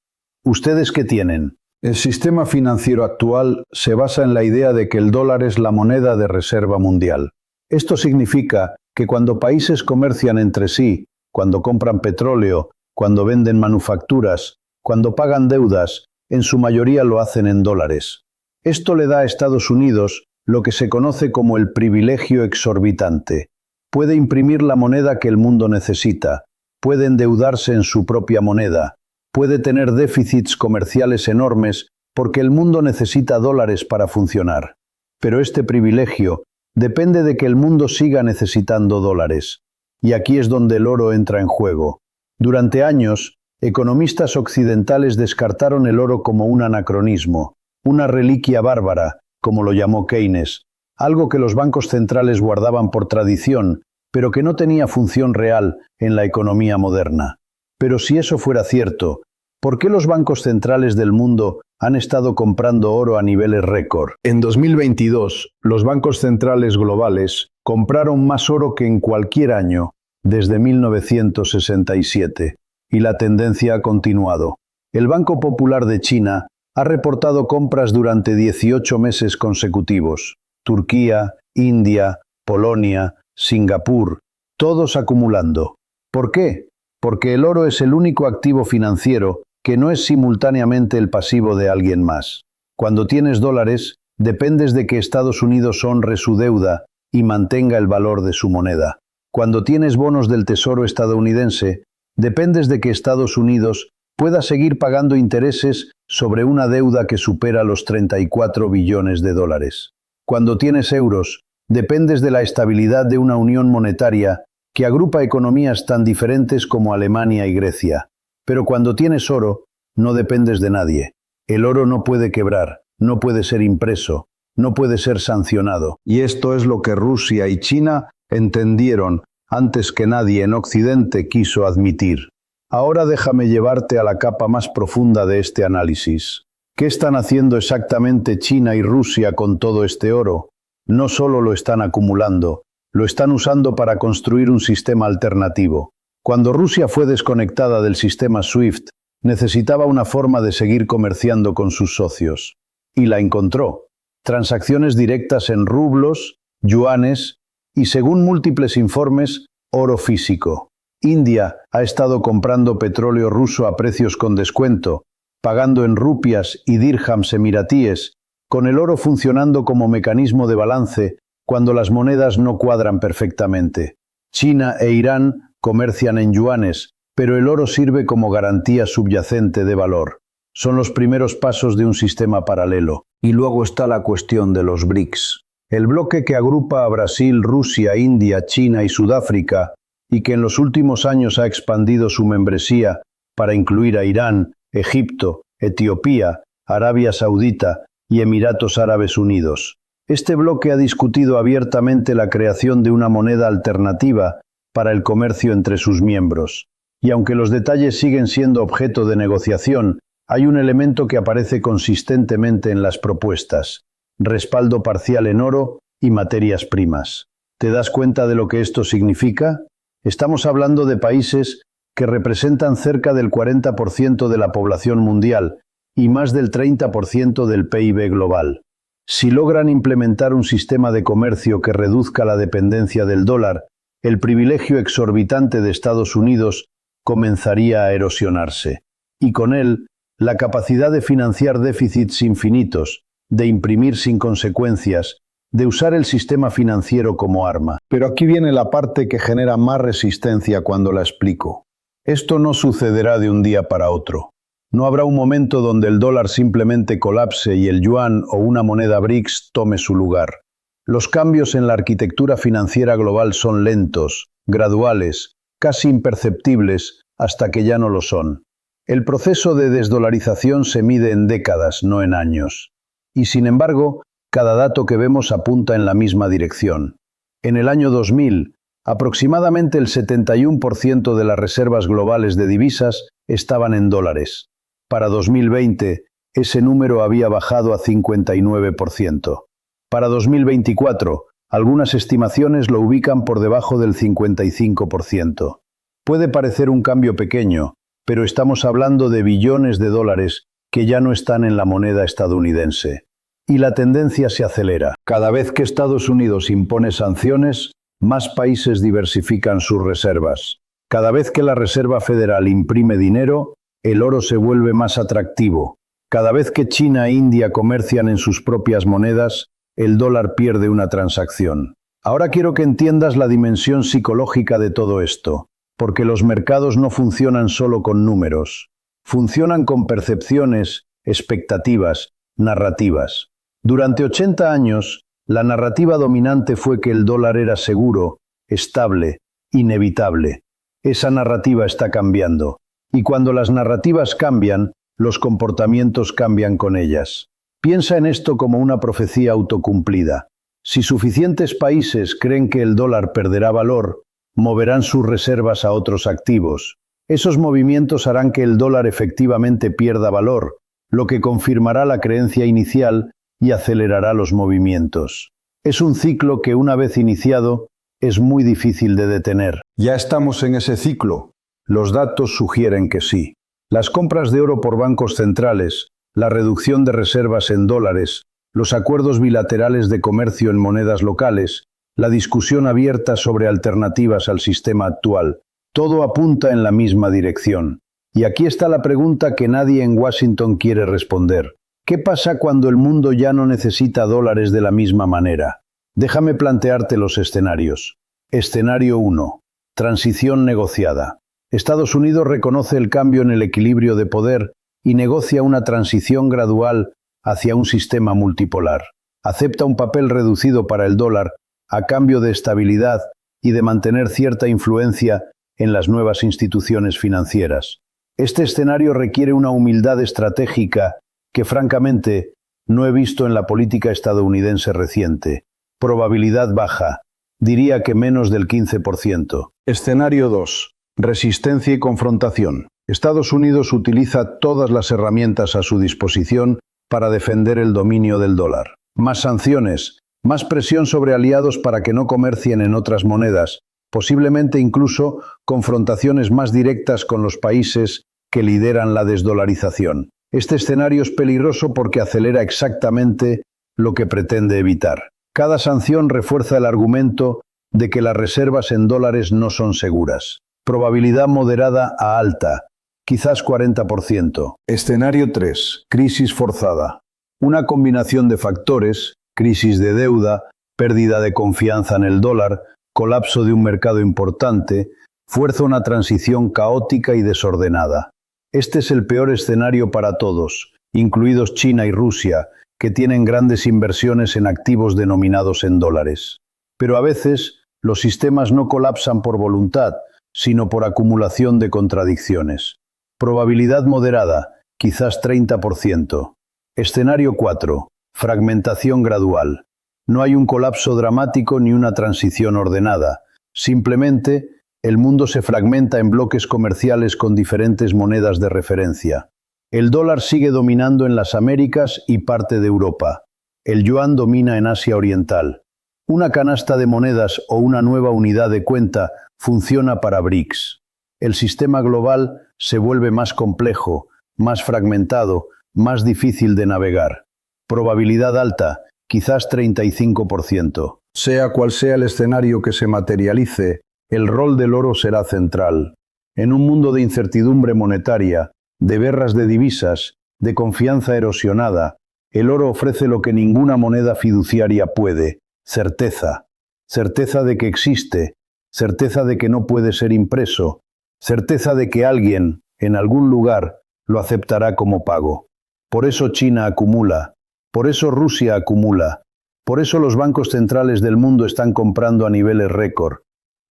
¿Ustedes qué tienen? El sistema financiero actual se basa en la idea de que el dólar es la moneda de reserva mundial. Esto significa que cuando países comercian entre sí, cuando compran petróleo, cuando venden manufacturas, cuando pagan deudas, en su mayoría lo hacen en dólares. Esto le da a Estados Unidos lo que se conoce como el privilegio exorbitante. Puede imprimir la moneda que el mundo necesita, puede endeudarse en su propia moneda, puede tener déficits comerciales enormes porque el mundo necesita dólares para funcionar. Pero este privilegio depende de que el mundo siga necesitando dólares. Y aquí es donde el oro entra en juego. Durante años, economistas occidentales descartaron el oro como un anacronismo, una reliquia bárbara, como lo llamó Keynes, algo que los bancos centrales guardaban por tradición, pero que no tenía función real en la economía moderna. Pero si eso fuera cierto, ¿por qué los bancos centrales del mundo han estado comprando oro a niveles récord? En 2022, los bancos centrales globales compraron más oro que en cualquier año desde 1967, y la tendencia ha continuado. El Banco Popular de China ha reportado compras durante 18 meses consecutivos. Turquía, India, Polonia, Singapur, todos acumulando. ¿Por qué? Porque el oro es el único activo financiero que no es simultáneamente el pasivo de alguien más. Cuando tienes dólares, dependes de que Estados Unidos honre su deuda y mantenga el valor de su moneda. Cuando tienes bonos del Tesoro estadounidense, dependes de que Estados Unidos pueda seguir pagando intereses sobre una deuda que supera los 34 billones de dólares. Cuando tienes euros, dependes de la estabilidad de una unión monetaria que agrupa economías tan diferentes como Alemania y Grecia. Pero cuando tienes oro, no dependes de nadie. El oro no puede quebrar, no puede ser impreso, no puede ser sancionado. Y esto es lo que Rusia y China entendieron antes que nadie en Occidente quiso admitir. Ahora déjame llevarte a la capa más profunda de este análisis. ¿Qué están haciendo exactamente China y Rusia con todo este oro? No solo lo están acumulando, lo están usando para construir un sistema alternativo. Cuando Rusia fue desconectada del sistema SWIFT, necesitaba una forma de seguir comerciando con sus socios. Y la encontró. Transacciones directas en rublos, yuanes y, según múltiples informes, oro físico. India ha estado comprando petróleo ruso a precios con descuento, pagando en rupias y dirhams emiratíes con el oro funcionando como mecanismo de balance cuando las monedas no cuadran perfectamente. China e Irán comercian en yuanes, pero el oro sirve como garantía subyacente de valor. Son los primeros pasos de un sistema paralelo. Y luego está la cuestión de los BRICS. El bloque que agrupa a Brasil, Rusia, India, China y Sudáfrica, y que en los últimos años ha expandido su membresía para incluir a Irán, Egipto, Etiopía, Arabia Saudita y Emiratos Árabes Unidos. Este bloque ha discutido abiertamente la creación de una moneda alternativa para el comercio entre sus miembros. Y aunque los detalles siguen siendo objeto de negociación, hay un elemento que aparece consistentemente en las propuestas: respaldo parcial en oro y materias primas. ¿Te das cuenta de lo que esto significa? Estamos hablando de países que representan cerca del 40% de la población mundial y más del 30% del PIB global. Si logran implementar un sistema de comercio que reduzca la dependencia del dólar, el privilegio exorbitante de Estados Unidos comenzaría a erosionarse. Y con él, la capacidad de financiar déficits infinitos, de imprimir sin consecuencias, de usar el sistema financiero como arma. Pero aquí viene la parte que genera más resistencia cuando la explico. Esto no sucederá de un día para otro. No habrá un momento donde el dólar simplemente colapse y el yuan o una moneda BRICS tome su lugar. Los cambios en la arquitectura financiera global son lentos, graduales, casi imperceptibles, hasta que ya no lo son. El proceso de desdolarización se mide en décadas, no en años. Y sin embargo, cada dato que vemos apunta en la misma dirección. En el año 2000, aproximadamente el 71% de las reservas globales de divisas estaban en dólares. Para 2020, ese número había bajado a 59%. Para 2024, algunas estimaciones lo ubican por debajo del 55%. Puede parecer un cambio pequeño, pero estamos hablando de billones de dólares que ya no están en la moneda estadounidense. Y la tendencia se acelera. Cada vez que Estados Unidos impone sanciones, más países diversifican sus reservas. Cada vez que la Reserva Federal imprime dinero, el oro se vuelve más atractivo. Cada vez que China e India comercian en sus propias monedas, el dólar pierde una transacción. Ahora quiero que entiendas la dimensión psicológica de todo esto, porque los mercados no funcionan solo con números. Funcionan con percepciones, expectativas, narrativas. Durante 80 años, la narrativa dominante fue que el dólar era seguro, estable, inevitable. Esa narrativa está cambiando. Y cuando las narrativas cambian, los comportamientos cambian con ellas. Piensa en esto como una profecía autocumplida. Si suficientes países creen que el dólar perderá valor, moverán sus reservas a otros activos. Esos movimientos harán que el dólar efectivamente pierda valor, lo que confirmará la creencia inicial y acelerará los movimientos. Es un ciclo que, una vez iniciado, es muy difícil de detener. Ya estamos en ese ciclo. Los datos sugieren que sí. Las compras de oro por bancos centrales, la reducción de reservas en dólares, los acuerdos bilaterales de comercio en monedas locales, la discusión abierta sobre alternativas al sistema actual, todo apunta en la misma dirección. Y aquí está la pregunta que nadie en Washington quiere responder. ¿Qué pasa cuando el mundo ya no necesita dólares de la misma manera? Déjame plantearte los escenarios. Escenario 1. Transición negociada. Estados Unidos reconoce el cambio en el equilibrio de poder y negocia una transición gradual hacia un sistema multipolar. Acepta un papel reducido para el dólar a cambio de estabilidad y de mantener cierta influencia en las nuevas instituciones financieras. Este escenario requiere una humildad estratégica que francamente no he visto en la política estadounidense reciente. Probabilidad baja, diría que menos del 15%. Escenario 2. Resistencia y confrontación. Estados Unidos utiliza todas las herramientas a su disposición para defender el dominio del dólar. Más sanciones, más presión sobre aliados para que no comercien en otras monedas, posiblemente incluso confrontaciones más directas con los países que lideran la desdolarización. Este escenario es peligroso porque acelera exactamente lo que pretende evitar. Cada sanción refuerza el argumento de que las reservas en dólares no son seguras. Probabilidad moderada a alta, quizás 40%. Escenario 3. Crisis forzada. Una combinación de factores, crisis de deuda, pérdida de confianza en el dólar, colapso de un mercado importante, fuerza una transición caótica y desordenada. Este es el peor escenario para todos, incluidos China y Rusia, que tienen grandes inversiones en activos denominados en dólares. Pero a veces, los sistemas no colapsan por voluntad, sino por acumulación de contradicciones. Probabilidad moderada, quizás 30%. Escenario 4. Fragmentación gradual. No hay un colapso dramático ni una transición ordenada. Simplemente, el mundo se fragmenta en bloques comerciales con diferentes monedas de referencia. El dólar sigue dominando en las Américas y parte de Europa. El yuan domina en Asia Oriental. Una canasta de monedas o una nueva unidad de cuenta funciona para BRICS. El sistema global se vuelve más complejo, más fragmentado, más difícil de navegar. Probabilidad alta, quizás 35%. Sea cual sea el escenario que se materialice, el rol del oro será central. En un mundo de incertidumbre monetaria, de guerras de divisas, de confianza erosionada, el oro ofrece lo que ninguna moneda fiduciaria puede: certeza. Certeza de que existe, certeza de que no puede ser impreso, certeza de que alguien, en algún lugar, lo aceptará como pago. Por eso China acumula, por eso Rusia acumula, por eso los bancos centrales del mundo están comprando a niveles récord.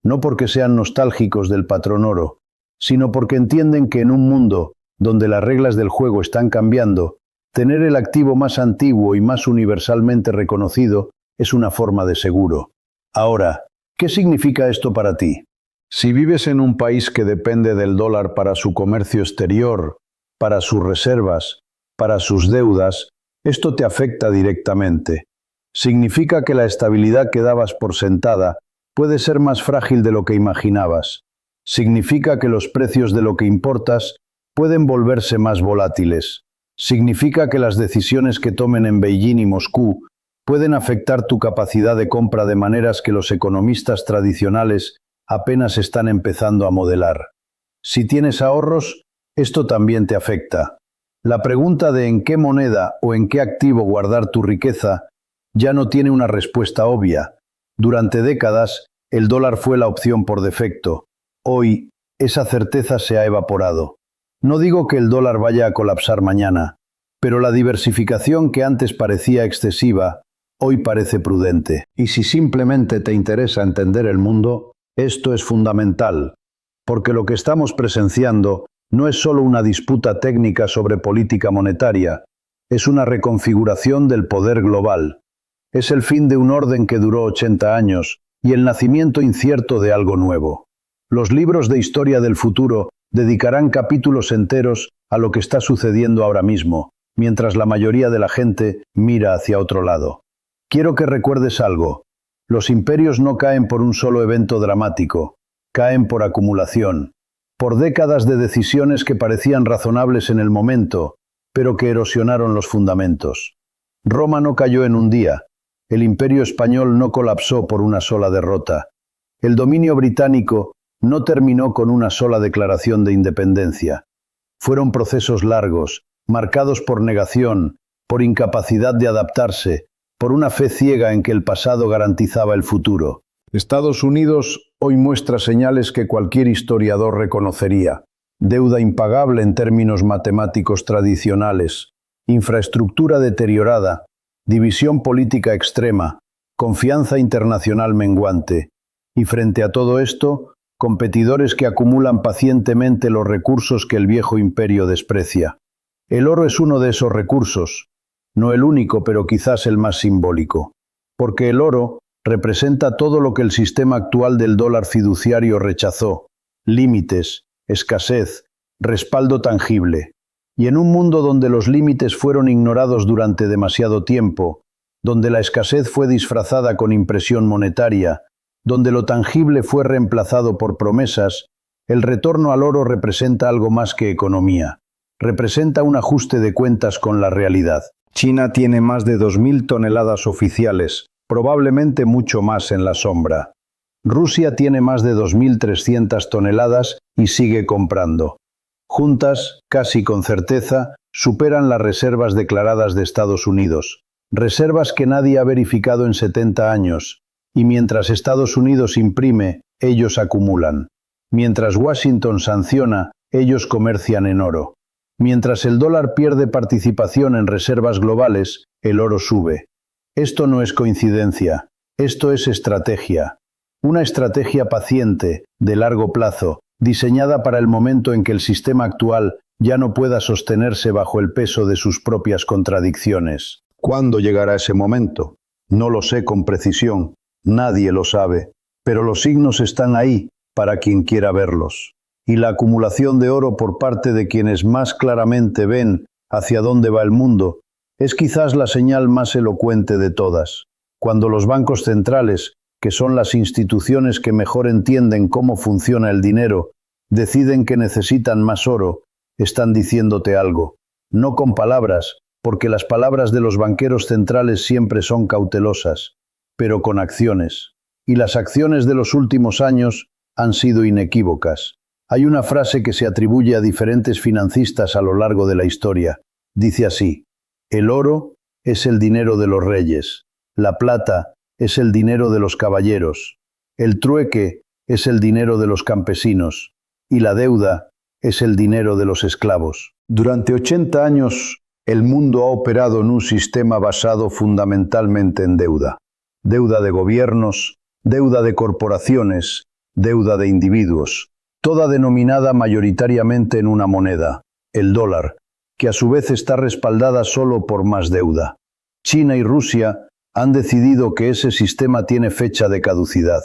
No porque sean nostálgicos del patrón oro, sino porque entienden que en un mundo donde las reglas del juego están cambiando, tener el activo más antiguo y más universalmente reconocido es una forma de seguro. Ahora, ¿qué significa esto para ti? Si vives en un país que depende del dólar para su comercio exterior, para sus reservas, para sus deudas, esto te afecta directamente. Significa que la estabilidad que dabas por sentada puede ser más frágil de lo que imaginabas. Significa que los precios de lo que importas pueden volverse más volátiles. Significa que las decisiones que tomen en Beijing y Moscú pueden afectar tu capacidad de compra de maneras que los economistas tradicionales apenas están empezando a modelar. Si tienes ahorros, esto también te afecta. La pregunta de en qué moneda o en qué activo guardar tu riqueza ya no tiene una respuesta obvia. Durante décadas, el dólar fue la opción por defecto. Hoy, esa certeza se ha evaporado. No digo que el dólar vaya a colapsar mañana, pero la diversificación que antes parecía excesiva, hoy parece prudente. Y si simplemente te interesa entender el mundo, esto es fundamental, porque lo que estamos presenciando no es solo una disputa técnica sobre política monetaria, es una reconfiguración del poder global. Es el fin de un orden que duró 80 años y el nacimiento incierto de algo nuevo. Los libros de historia del futuro dedicarán capítulos enteros a lo que está sucediendo ahora mismo, mientras la mayoría de la gente mira hacia otro lado. Quiero que recuerdes algo. Los imperios no caen por un solo evento dramático, caen por acumulación, por décadas de decisiones que parecían razonables en el momento, pero que erosionaron los fundamentos. Roma no cayó en un día. El Imperio español no colapsó por una sola derrota. El dominio británico no terminó con una sola declaración de independencia. Fueron procesos largos, marcados por negación, por incapacidad de adaptarse, por una fe ciega en que el pasado garantizaba el futuro. Estados Unidos hoy muestra señales que cualquier historiador reconocería. Deuda impagable en términos matemáticos tradicionales, infraestructura deteriorada, división política extrema, confianza internacional menguante. Y frente a todo esto, competidores que acumulan pacientemente los recursos que el viejo imperio desprecia. El oro es uno de esos recursos, no el único, pero quizás el más simbólico, porque el oro representa todo lo que el sistema actual del dólar fiduciario rechazó: límites, escasez, respaldo tangible. Y en un mundo donde los límites fueron ignorados durante demasiado tiempo, donde la escasez fue disfrazada con impresión monetaria, donde lo tangible fue reemplazado por promesas, el retorno al oro representa algo más que economía. Representa un ajuste de cuentas con la realidad. China tiene más de 2.000 toneladas oficiales, probablemente mucho más en la sombra. Rusia tiene más de 2.300 toneladas y sigue comprando. Juntas, casi con certeza, superan las reservas declaradas de Estados Unidos, reservas que nadie ha verificado en 70 años, y mientras Estados Unidos imprime, ellos acumulan. Mientras Washington sanciona, ellos comercian en oro. Mientras el dólar pierde participación en reservas globales, el oro sube. Esto no es coincidencia, esto es estrategia. Una estrategia paciente, de largo plazo, diseñada para el momento en que el sistema actual ya no pueda sostenerse bajo el peso de sus propias contradicciones. ¿Cuándo llegará ese momento? No lo sé con precisión, nadie lo sabe, pero los signos están ahí para quien quiera verlos. Y la acumulación de oro por parte de quienes más claramente ven hacia dónde va el mundo es quizás la señal más elocuente de todas. Cuando los bancos centrales, que son las instituciones que mejor entienden cómo funciona el dinero, deciden que necesitan más oro, están diciéndote algo. No con palabras, porque las palabras de los banqueros centrales siempre son cautelosas, pero con acciones. Y las acciones de los últimos años han sido inequívocas. Hay una frase que se atribuye a diferentes financistas a lo largo de la historia. Dice así: el oro es el dinero de los reyes, la plata es el dinero de los caballeros, el trueque es el dinero de los campesinos y la deuda es el dinero de los esclavos. Durante 80 años, el mundo ha operado en un sistema basado fundamentalmente en deuda. Deuda de gobiernos, deuda de corporaciones, deuda de individuos, toda denominada mayoritariamente en una moneda, el dólar, que a su vez está respaldada solo por más deuda. China y Rusia han decidido que ese sistema tiene fecha de caducidad.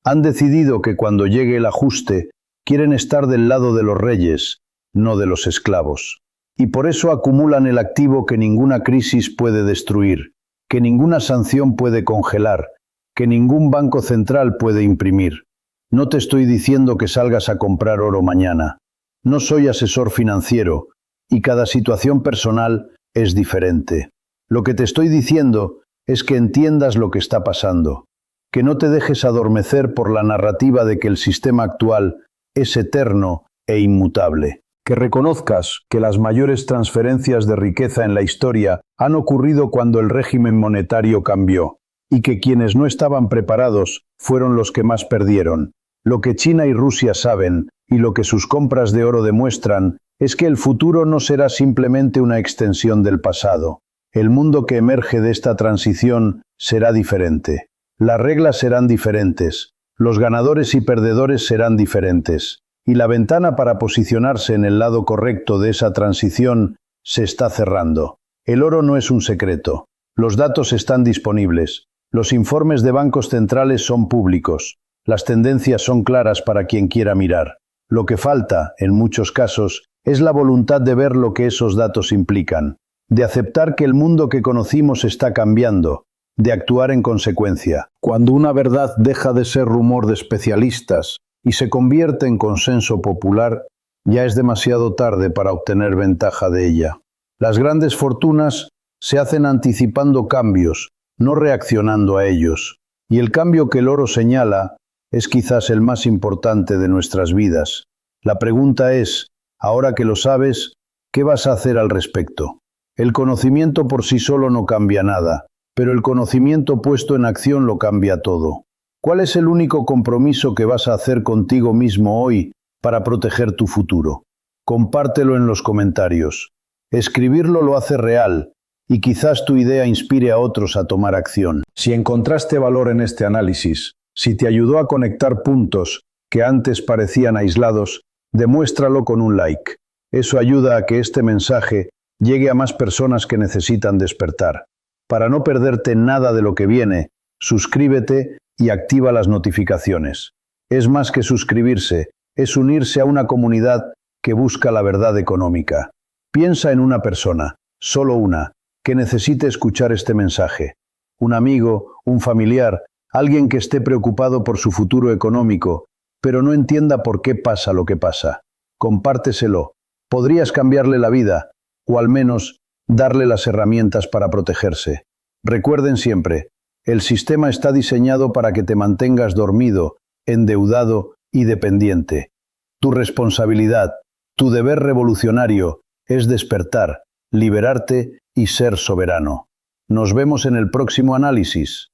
Han decidido que cuando llegue el ajuste, quieren estar del lado de los reyes, no de los esclavos. Y por eso acumulan el activo que ninguna crisis puede destruir, que ninguna sanción puede congelar, que ningún banco central puede imprimir. No te estoy diciendo que salgas a comprar oro mañana. No soy asesor financiero, y cada situación personal es diferente. Lo que te estoy diciendo es que entiendas lo que está pasando, que no te dejes adormecer por la narrativa de que el sistema actual es eterno e inmutable. Que reconozcas que las mayores transferencias de riqueza en la historia han ocurrido cuando el régimen monetario cambió, y que quienes no estaban preparados fueron los que más perdieron. Lo que China y Rusia saben, y lo que sus compras de oro demuestran, es que el futuro no será simplemente una extensión del pasado. El mundo que emerge de esta transición será diferente. Las reglas serán diferentes, los ganadores y perdedores serán diferentes, y la ventana para posicionarse en el lado correcto de esa transición se está cerrando. El oro no es un secreto. Los datos están disponibles. Los informes de bancos centrales son públicos. Las tendencias son claras para quien quiera mirar. Lo que falta, en muchos casos, es la voluntad de ver lo que esos datos implican, de aceptar que el mundo que conocimos está cambiando, de actuar en consecuencia. Cuando una verdad deja de ser rumor de especialistas y se convierte en consenso popular, ya es demasiado tarde para obtener ventaja de ella. Las grandes fortunas se hacen anticipando cambios, no reaccionando a ellos, y el cambio que el oro señala es quizás el más importante de nuestras vidas. La pregunta es, ahora que lo sabes, ¿qué vas a hacer al respecto? El conocimiento por sí solo no cambia nada, pero el conocimiento puesto en acción lo cambia todo. ¿Cuál es el único compromiso que vas a hacer contigo mismo hoy para proteger tu futuro? Compártelo en los comentarios. Escribirlo lo hace real, y quizás tu idea inspire a otros a tomar acción. Si encontraste valor en este análisis, si te ayudó a conectar puntos que antes parecían aislados, demuéstralo con un like. Eso ayuda a que este mensaje llegue a más personas que necesitan despertar. Para no perderte nada de lo que viene, suscríbete y activa las notificaciones. Es más que suscribirse, es unirse a una comunidad que busca la verdad económica. Piensa en una persona, solo una, que necesite escuchar este mensaje. Un amigo, un familiar, alguien que esté preocupado por su futuro económico, pero no entienda por qué pasa lo que pasa. Compárteselo. Podrías cambiarle la vida, o al menos darle las herramientas para protegerse. Recuerden siempre, el sistema está diseñado para que te mantengas dormido, endeudado y dependiente. Tu responsabilidad, tu deber revolucionario, es despertar, liberarte y ser soberano. Nos vemos en el próximo análisis.